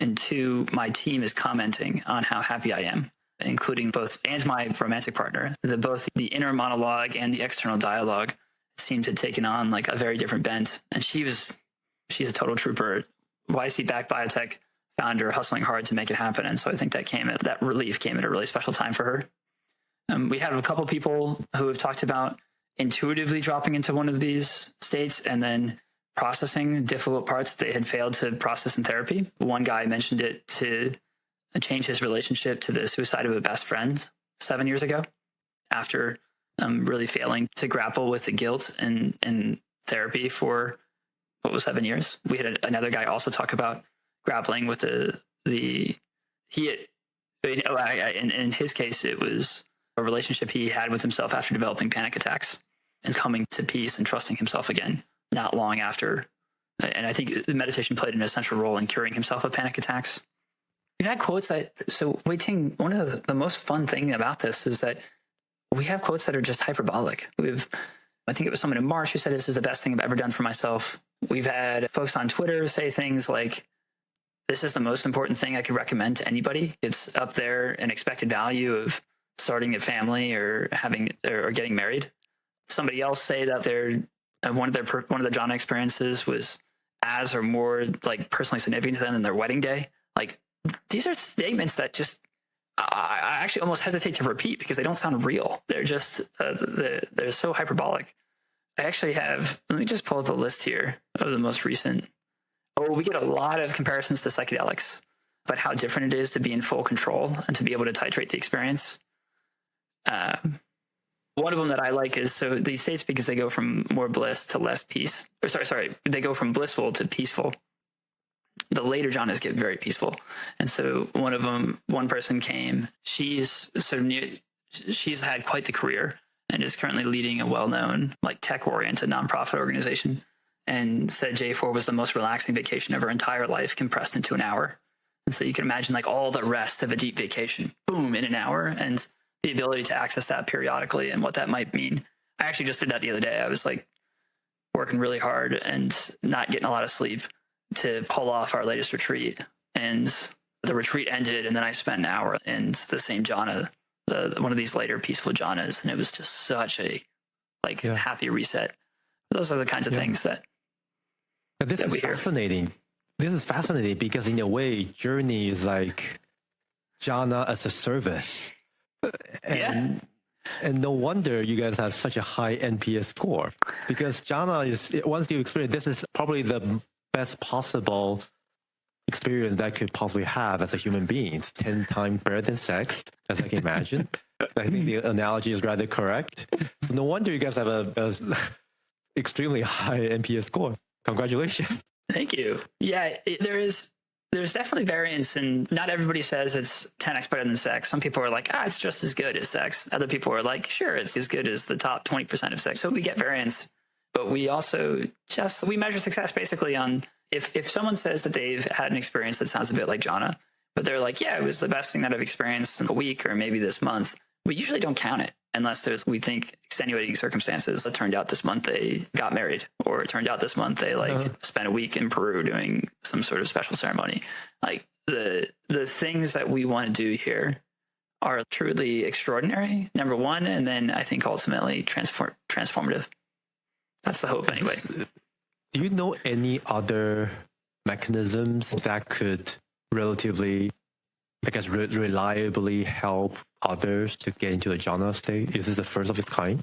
And two, my team is commenting on how happy I am, including and my romantic partner. Both the inner monologue and the external dialogue seemed to have taken on like a very different bent. And she's a total trooper, YC-backed biotech founder, hustling hard to make it happen. And so I think that relief came at a really special time for her. We had a couple people who have talked about intuitively dropping into one of these states and then processing difficult parts they had failed to process in therapy. One guy mentioned it to change his relationship to the suicide of a best friend 7 years ago after really failing to grapple with the guilt in therapy for what was 7 years. We had another guy also talk about grappling with in his case, it was a relationship he had with himself after developing panic attacks and coming to peace and trusting himself again not long after. And I think meditation played an essential role in curing himself of panic attacks. We've had quotes Wei Ting, one of the most fun thing about this is that we have quotes that are just hyperbolic. I think it was someone in March who said, this is the best thing I've ever done for myself. We've had folks on Twitter say things like, this is the most important thing I could recommend to anybody. It's up there an expected value of starting a family or getting married. Somebody else say that one of the jhana experiences was as or more like personally significant to them than their wedding day. Like these are statements that just I actually almost hesitate to repeat because they don't sound real. They're just they're so hyperbolic. I actually have. Let me just pull up a list here of the most recent. Oh, we get a lot of comparisons to psychedelics, but how different it is to be in full control and to be able to titrate the experience. One of them that I like is, so these states, because they go from more bliss to less peace, or sorry, they go from blissful to peaceful. The later jhanas get very peaceful. And so one person came, she's had quite the career and is currently leading a well-known like tech-oriented nonprofit organization, and said J4 was the most relaxing vacation of her entire life compressed into an hour. And so you can imagine like all the rest of a deep vacation, boom, in an hour, and the ability to access that periodically and what that might mean. I actually just did that the other day. I was like working really hard and not getting a lot of sleep to pull off our latest retreat. And the retreat ended, and then I spent an hour in the same jhana, one of these later peaceful jhanas, and it was just such a happy reset. Those are the kinds of things that this is fascinating. This is fascinating because in a way, Jhourney is like jhana as a service. And no wonder you guys have such a high NPS score, because jhana is, once you experience, this is probably the best possible experience that could possibly have as a human being. It's 10 times better than sex, as I can imagine. I think the analogy is rather correct. So no wonder you guys have a extremely high NPS score. Congratulations. Thank you. Yeah, there's definitely variance, and not everybody says it's 10x better than sex. Some people are like, it's just as good as sex. Other people are like, sure, it's as good as the top 20% of sex. So we get variance, but we also we measure success basically on if someone says that they've had an experience that sounds a bit like jhana, but they're like, yeah, it was the best thing that I've experienced in a week or maybe this month. We usually don't count it unless there's, we think, extenuating circumstances. It turned out this month they got married, or it turned out this month they spent a week in Peru doing some sort of special ceremony. Like the things that we want to do here are truly extraordinary, number one, and then I think ultimately transformative. That's the hope anyway. Do you know any other mechanisms that could relatively, I guess, reliably help others to get into the jhana state? Is this the first of its kind?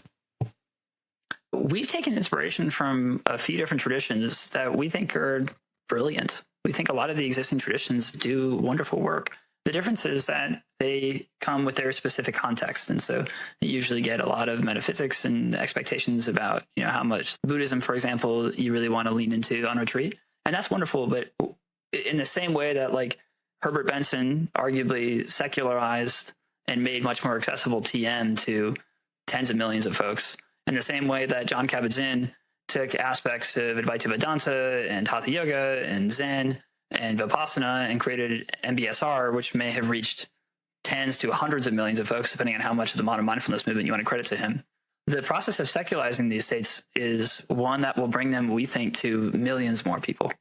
We've taken inspiration from a few different traditions that we think are brilliant. We think a lot of the existing traditions do wonderful work. The difference is that they come with their specific context. And so you usually get a lot of metaphysics and expectations about, how much Buddhism, for example, you really want to lean into on retreat. And that's wonderful. But in the same way that like Herbert Benson arguably secularized and made much more accessible TM to tens of millions of folks, in the same way that Jon Kabat-Zinn took aspects of Advaita Vedanta and Hatha Yoga and Zen and Vipassana and created MBSR, which may have reached tens to hundreds of millions of folks, depending on how much of the modern mindfulness movement you want to credit to him. The process of secularizing these states is one that will bring them, we think, to millions more people.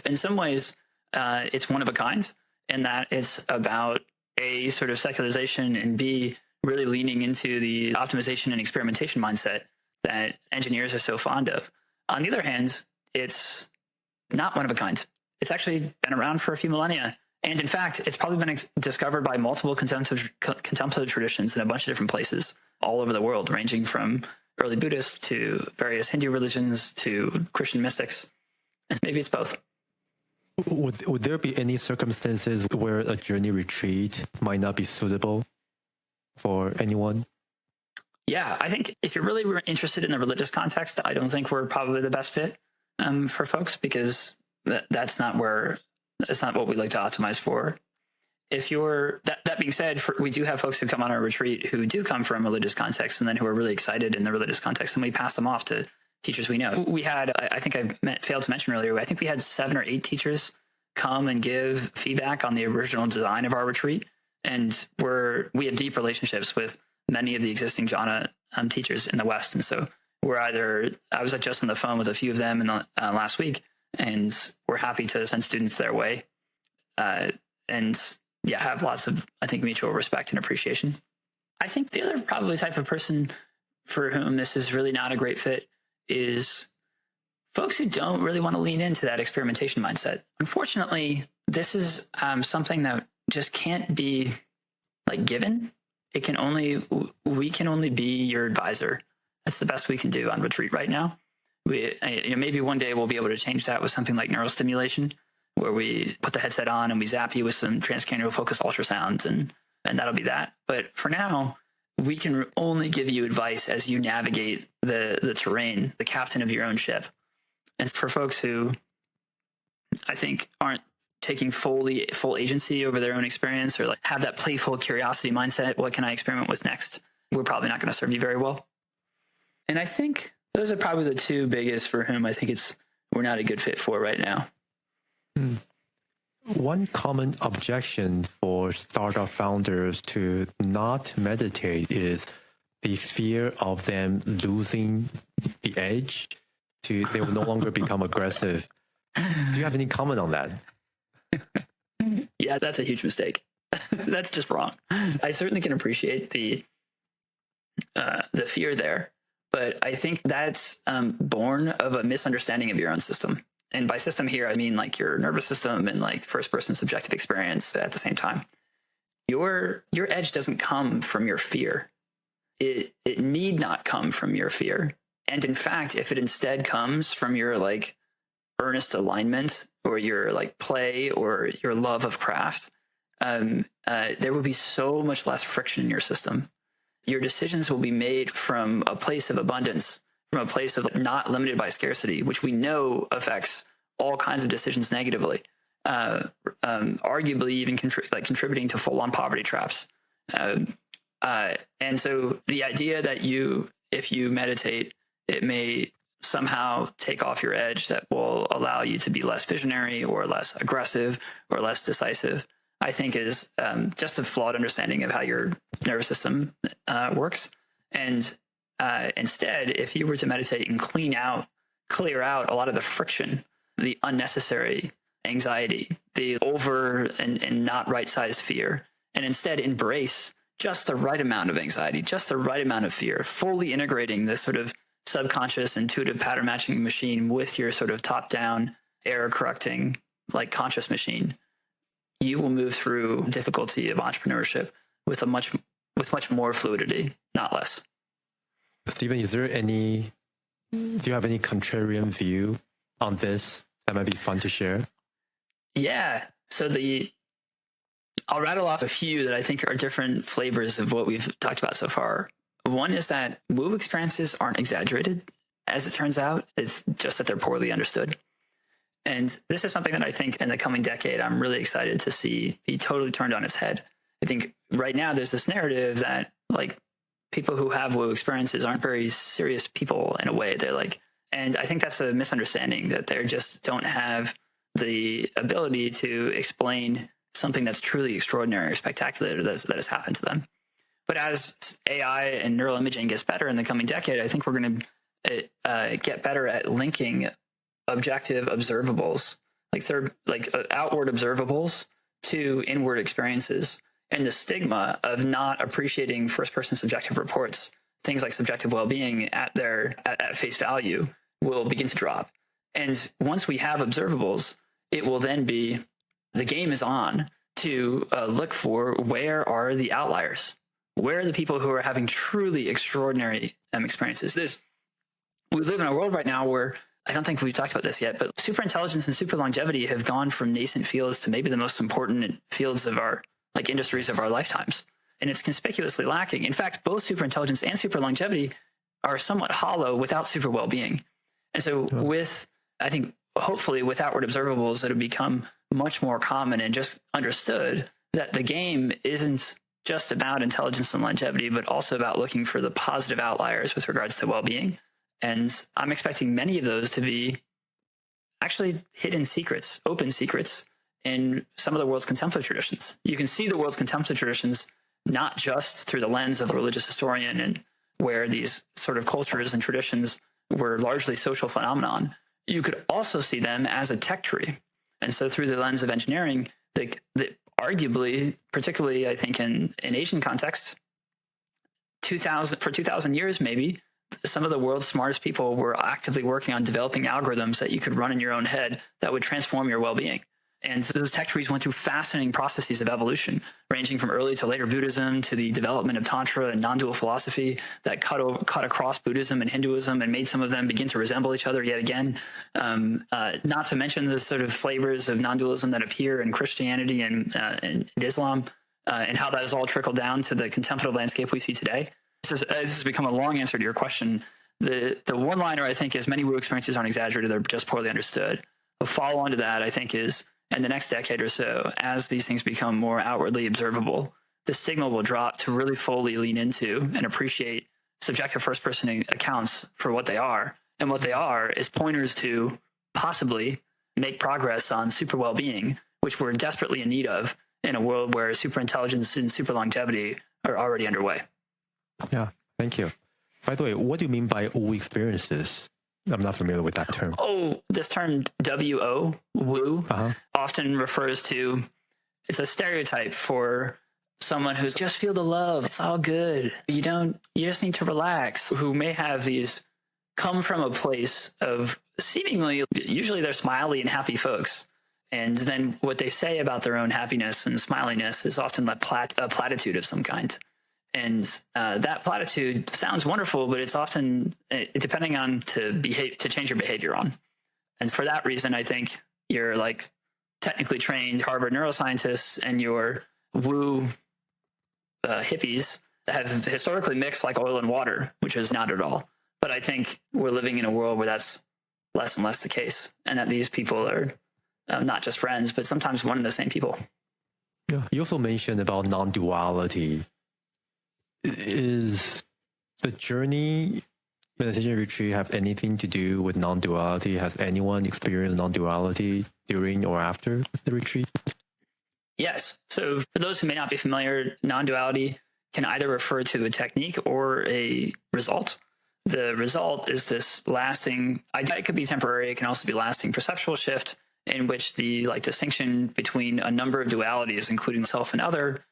In some ways, it's one of a kind, in that it's about A, sort of secularization, and B, really leaning into the optimization and experimentation mindset that engineers are so fond of. On the other hand, it's not one of a kind. It's actually been around for a few millennia. And in fact, it's probably been discovered by multiple contemplative traditions in a bunch of different places all over the world, ranging from early Buddhists to various Hindu religions to Christian mystics. And maybe it's both. Would there be any circumstances where a journey retreat might not be suitable for anyone? Yeah, I think if you're really interested in the religious context, I don't think we're probably the best fit for folks, because that's not what we like to optimize for. If you're that being said, we do have folks who come on our retreat who do come from religious context and then who are really excited in the religious context, and we pass them off to teachers we know. We had, I think I failed to mention earlier, I think we had 7 or 8 teachers come and give feedback on the original design of our retreat. And we have deep relationships with many of the existing jhana teachers in the West. And so I was just on the phone with a few of them in the last week, and we're happy to send students their way. And yeah, have lots of, I think, mutual respect and appreciation. I think the other probably type of person for whom this is really not a great fit is folks who don't really want to lean into that experimentation mindset. Unfortunately, this is something that just can't be like given. We can only be your advisor. That's the best we can do on retreat right now. Maybe one day we'll be able to change that with something like neural stimulation, where we put the headset on and we zap you with some transcranial focused ultrasounds, and that'll be that. But for now, we can only give you advice as you navigate the terrain, the captain of your own ship. And for folks who I think aren't taking full agency over their own experience, or like have that playful curiosity mindset, what can I experiment with next? We're probably not going to serve you very well. And I think those are probably the 2 biggest for whom I think we're not a good fit for right now. One common objection for startup founders to not meditate is the fear of them losing the edge. They will no longer become aggressive. Do you have any comment on that? Yeah, that's a huge mistake. That's just wrong. I certainly can appreciate the fear there, but I think that's born of a misunderstanding of your own system. And by system here, I mean like your nervous system and like first-person subjective experience at the same time. Your edge doesn't come from your fear. It need not come from your fear. And in fact, if it instead comes from your like earnest alignment or your like play or your love of craft, there will be so much less friction in your system. Your decisions will be made from a place of abundance, from a place of not limited by scarcity, which we know affects all kinds of decisions negatively, arguably even contributing to full-on poverty traps. And so the idea that if you meditate, it may somehow take off your edge that will allow you to be less visionary or less aggressive or less decisive, I think is just a flawed understanding of how your nervous system works. And instead, if you were to meditate and clear out a lot of the friction, the unnecessary anxiety, the over and not right-sized fear, and instead embrace just the right amount of anxiety, just the right amount of fear, fully integrating this sort of subconscious intuitive pattern matching machine with your sort of top-down error correcting like conscious machine, you will move through the difficulty of entrepreneurship with much more fluidity, not less. Stephen, do you have any contrarian view on this that might be fun to share? Yeah. So I'll rattle off a few that I think are different flavors of what we've talked about so far. One is that woo experiences aren't exaggerated, as it turns out. It's just that they're poorly understood. And this is something that I think in the coming decade, I'm really excited to see be totally turned on its head. I think right now there's this narrative that like people who have woo experiences aren't very serious people in a way. And I think that's a misunderstanding, that they just don't have the ability to explain something that's truly extraordinary or spectacular that has happened to them. But as AI and neural imaging gets better in the coming decade, I think we're going to get better at linking objective observables, outward observables, to inward experiences. And the stigma of not appreciating first-person subjective reports, things like subjective well-being at face value, will begin to drop. And once we have observables, it will then be the game is on to look for where are the outliers, where are the people who are having truly extraordinary experiences. We live in a world right now where, I don't think we've talked about this yet, but superintelligence and super longevity have gone from nascent fields to maybe the most important fields of our industries of our lifetimes. And it's conspicuously lacking. In fact, both superintelligence and super longevity are somewhat hollow without super well-being. And so I think hopefully with outward observables, it'll become much more common and just understood that the game isn't just about intelligence and longevity, but also about looking for the positive outliers with regards to well-being. And I'm expecting many of those to be actually hidden secrets, open secrets in some of the world's contemplative traditions. You can see the world's contemplative traditions not just through the lens of a religious historian and where these sort of cultures and traditions were largely social phenomenon. You could also see them as a tech tree. And so through the lens of engineering, they arguably, particularly I think in Asian contexts, 2,000 years maybe, some of the world's smartest people were actively working on developing algorithms that you could run in your own head that would transform your well-being. And those tech trees went through fascinating processes of evolution, ranging from early to later Buddhism to the development of Tantra and non-dual philosophy that cut across Buddhism and Hinduism and made some of them begin to resemble each other yet again. Not to mention the sort of flavors of non-dualism that appear in Christianity and Islam, and how that has all trickled down to the contemplative landscape we see today. This has become a long answer to your question. The one-liner, I think, is many woo experiences aren't exaggerated, they're just poorly understood. A follow-on to that, I think, is in the next decade or so, as these things become more outwardly observable, the signal will drop to really fully lean into and appreciate subjective first-person accounts for what they are. And what they are is pointers to possibly make progress on super well-being, which we're desperately in need of in a world where superintelligence and super longevity are already underway. Yeah, thank you. By the way, what do you mean by woo experiences? I'm not familiar with that term. Oh, this term WO, woo, often refers to, it's a stereotype for someone who's just feel the love. It's all good. You just need to relax. Who may have these come from a place of seemingly, usually they're smiley and happy folks. And then what they say about their own happiness and smiliness is often a platitude of some kind. And that platitude sounds wonderful, but it's often depending on to change your behavior on. And for that reason, I think your like technically trained Harvard neuroscientists and your woo hippies have historically mixed like oil and water, which is not at all. But I think we're living in a world where that's less and less the case, and that these people are not just friends, but sometimes one and the same people. Yeah. You also mentioned about non-duality. Is the journey meditation retreat have anything to do with non-duality? Has anyone experienced non-duality during or after the retreat? Yes. So for those who may not be familiar, non-duality can either refer to a technique or a result. The result is this lasting, it could be temporary, it can also be lasting perceptual shift in which the distinction between a number of dualities, including self and other,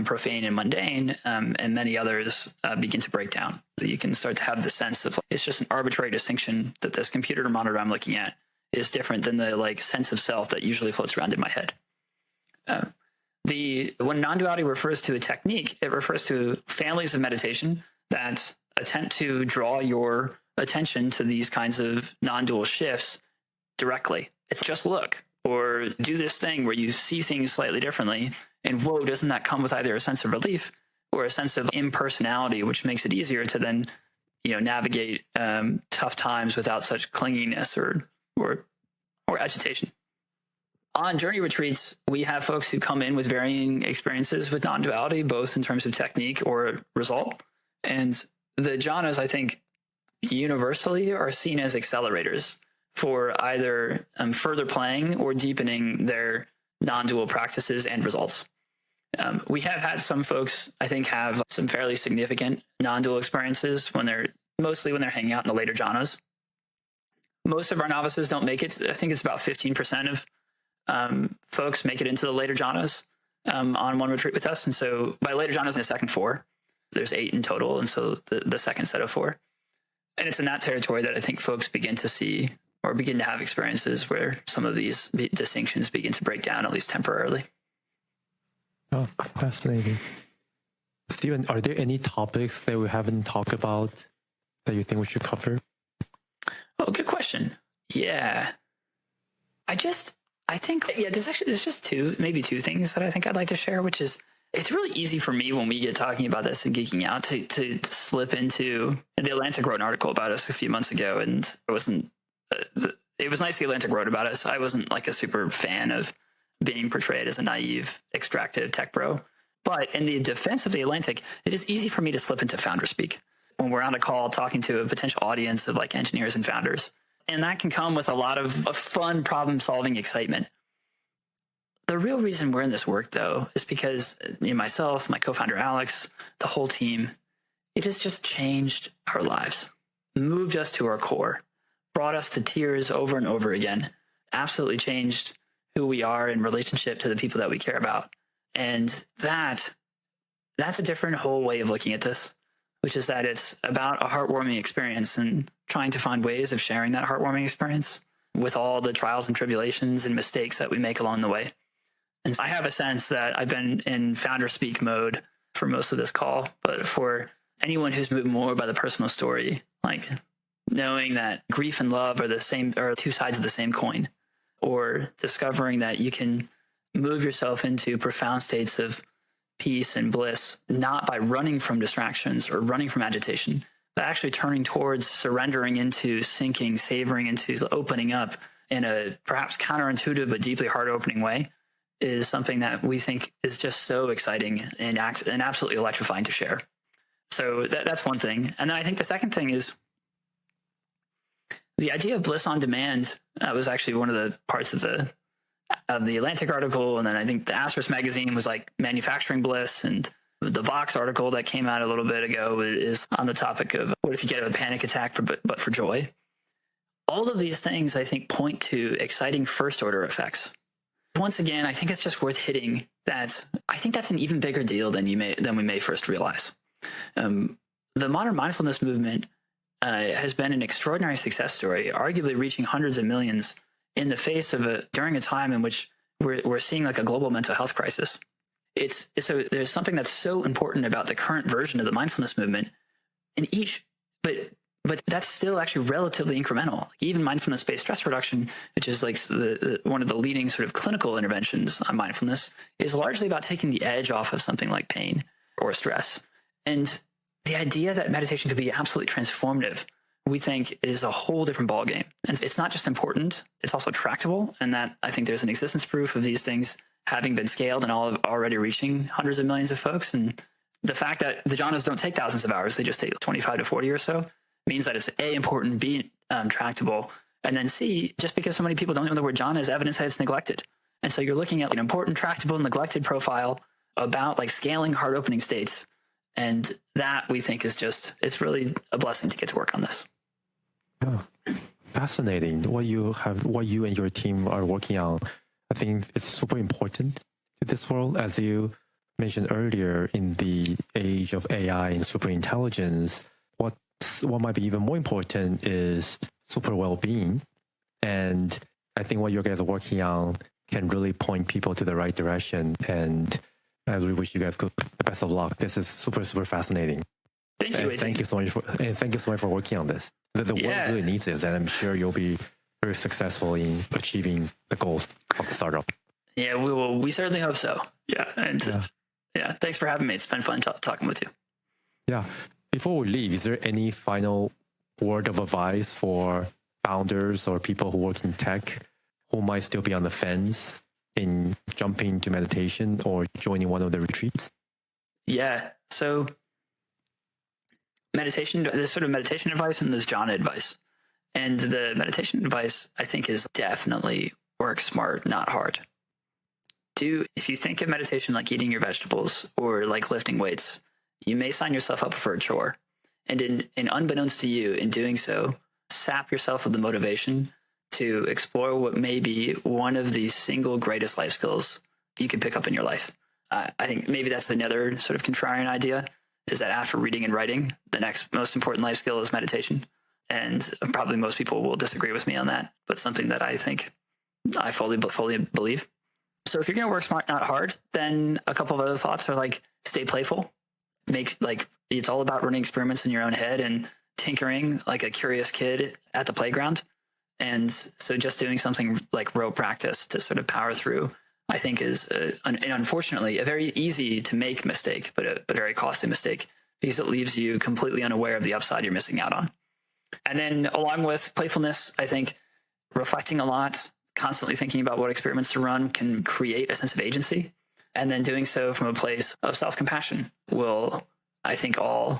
profane and mundane, and many others begin to break down. So you can start to have the sense of it's just an arbitrary distinction that this computer monitor I'm looking at is different than the sense of self that usually floats around in my head. When non-duality refers to a technique, it refers to families of meditation that attempt to draw your attention to these kinds of non-dual shifts directly. It's just look or do this thing where you see things slightly differently. And whoa, doesn't that come with either a sense of relief or a sense of impersonality, which makes it easier to then, navigate tough times without such clinginess or agitation. On Journey retreats, we have folks who come in with varying experiences with non-duality, both in terms of technique or result. And the jhanas, I think, universally are seen as accelerators for either further playing or deepening their non-dual practices and results. We have had some folks, I think, have some fairly significant non-dual experiences when they're hanging out in the later jhanas. Most of our novices don't make it. I think it's about 15% of folks make it into the later jhanas on one retreat with us. And so by later jhanas in the second 4, there's 8 in total. And so the second set of 4. And it's in that territory that I think folks begin to see or begin to have experiences where some of these distinctions begin to break down, at least temporarily. Oh, fascinating. Stephen, are there any topics that we haven't talked about that you think we should cover? Oh, good question. Yeah. I think there's just maybe two things that I think I'd like to share, which is it's really easy for me when we get talking about this and geeking out to slip into. The Atlantic wrote an article about us a few months ago, and it wasn't. It was nice the Atlantic wrote about us. I wasn't a super fan of being portrayed as a naive, extractive tech bro. But in the defense of the Atlantic, it is easy for me to slip into founder speak when we're on a call talking to a potential audience of engineers and founders. And that can come with a lot of fun problem-solving excitement. The real reason we're in this work, though, is because myself, my co-founder Alex, the whole team, it has just changed our lives, moved us to our core, brought us to tears over and over again, absolutely changed who we are in relationship to the people that we care about. And that's a different whole way of looking at this, which is that it's about a heartwarming experience and trying to find ways of sharing that heartwarming experience with all the trials and tribulations and mistakes that we make along the way. And I have a sense that I've been in founder speak mode for most of this call, but for anyone who's moved more by the personal story, knowing that grief and love are two sides of the same coin, or discovering that you can move yourself into profound states of peace and bliss, not by running from distractions or running from agitation, but actually turning towards surrendering into sinking, savoring into opening up in a perhaps counterintuitive but deeply heart-opening way, is something that we think is just so exciting and absolutely electrifying to share. So that's one thing. And then I think the second thing is the idea of bliss on demand. Was actually one of the parts of the Atlantic article. And then I think the Asterisk magazine was manufacturing bliss, and the Vox article that came out a little bit ago is on the topic of what if you get a panic attack but for joy. All of these things I think point to exciting first order effects. Once again, I think it's just worth hitting that. I think that's an even bigger deal than we may first realize. The modern mindfulness movement has been an extraordinary success story, arguably reaching hundreds of millions in the face of during a time in which we're seeing a global mental health crisis. So there's something that's so important about the current version of the mindfulness movement, but that's still actually relatively incremental. Even mindfulness-based stress reduction, which is one of the leading sort of clinical interventions on mindfulness, is largely about taking the edge off of something like pain or stress. And the idea that meditation could be absolutely transformative, we think, is a whole different ballgame. And it's not just important, it's also tractable. And that I think there's an existence proof of these things having been scaled and already reaching hundreds of millions of folks. And the fact that the jhanas don't take thousands of hours, they just take 25 to 40 or so, means that it's A, important, B, tractable, and then C, just because so many people don't know the word jhana is evidence that it's neglected. And so you're looking at an important, tractable, neglected profile about like scaling heart opening states. And that we think is just, it's really a blessing to get to work on this. Yeah. Fascinating. What you and your team are working on, I think it's super important to this world. As you mentioned earlier, in the age of AI and super intelligence, what might be even more important is super well-being. And I think what you guys are working on can really point people to the right direction. And I really wish you guys the best of luck. This is super, super fascinating. Thank you. Thank you so much for working on this. The world really needs it, and I'm sure you'll be very successful in achieving the goals of the startup. Yeah, we will. We certainly hope so. Yeah, and thanks for having me. It's been fun talking with you. Yeah. Before we leave, is there any final word of advice for founders or people who work in tech who might still be on the fence in jumping to meditation or joining one of the retreats? Yeah. So there's sort of meditation advice and there's jhana advice. And the meditation advice, I think, is definitely work smart, not hard. If you think of meditation like eating your vegetables or like lifting weights, you may sign yourself up for a chore. And in unbeknownst to you, in doing so, sap yourself with the motivation to explore what may be one of the single greatest life skills you can pick up in your life. I think maybe that's another sort of contrarian idea, is that after reading and writing, the next most important life skill is meditation. And probably most people will disagree with me on that, but something that I think I fully believe. So if you're going to work smart, not hard, then a couple of other thoughts are like, stay playful. It's all about running experiments in your own head and tinkering like a curious kid at the playground. And so just doing something like rote practice to sort of power through, I think is, unfortunately, a very easy to make mistake, but a very costly mistake, because it leaves you completely unaware of the upside you're missing out on. And then along with playfulness, I think reflecting a lot, constantly thinking about what experiments to run can create a sense of agency. And then doing so from a place of self-compassion will, I think, and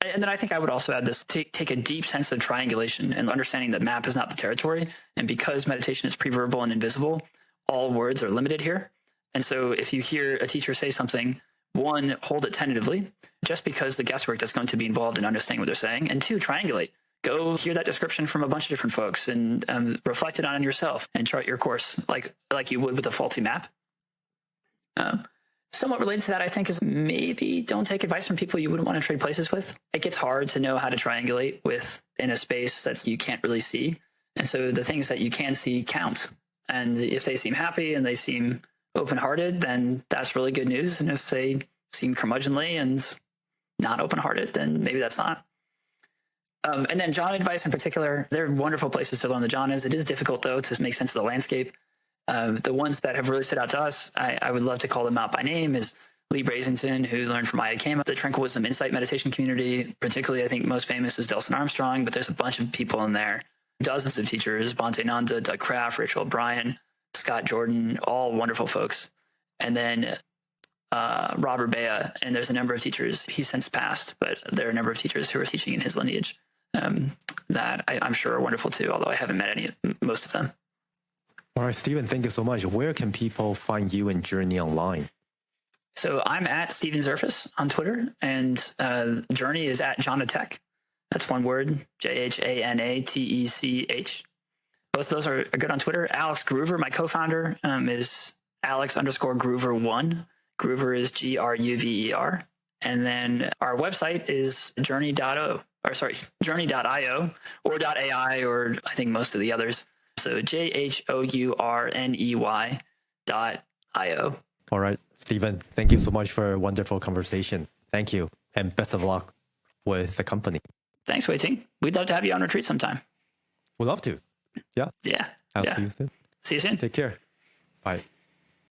then I think I would also add this, take a deep sense of triangulation and understanding that map is not the territory. And because meditation is pre-verbal and invisible, all words are limited here. And so if you hear a teacher say something, one, hold it tentatively, just because the guesswork that's going to be involved in understanding what they're saying. And two, triangulate. Go hear that description from a bunch of different folks and reflect it on yourself and chart your course like you would with a faulty map. Somewhat related to that, I think, is maybe don't take advice from people you wouldn't want to trade places with. It gets hard to know how to triangulate in a space that you can't really see. And so the things that you can see count. And if they seem happy and they seem open-hearted, then that's really good news. And if they seem curmudgeonly and not open-hearted, then maybe that's not. And then jhana advice in particular, they're wonderful places to learn the jhanas. It is difficult, though, to make sense of the landscape. The ones that have really stood out to us, I would love to call them out by name, is Lee Brasington, who learned from akin, the Tranquil Wisdom Insight meditation community. Particularly, I think most famous is Delson Armstrong, but there's a bunch of people in there, dozens of teachers, Bhante Nanda, Doug Kraft, Rachel O'Brien, Scott Jordan, all wonderful folks. And then Robert Bea, and there's a number of teachers, he's since passed, but there are a number of teachers who are teaching in his lineage that I'm sure are wonderful too, although I haven't met most of them. All right, Stephen, thank you so much. Where can people find you and Jhourney online? So I'm at Stephen Zerfas on Twitter, and Jhourney is at Jhana Tech. That's one word, JHANATECH. Both of those are good on Twitter. Alex Groover, my co-founder, is Alex_Groover1. Groover is GRUVER. And then our website is Jhourney.io or .ai, or I think most of the others. So JHOURNEY.io. All right, Stephen, thank you so much for a wonderful conversation. Thank you, and best of luck with the company. Thanks, Wei Ting. We'd love to have you on retreat sometime. We'd love to. Yeah. Yeah. I'll see you soon. See you soon. Take care. Bye.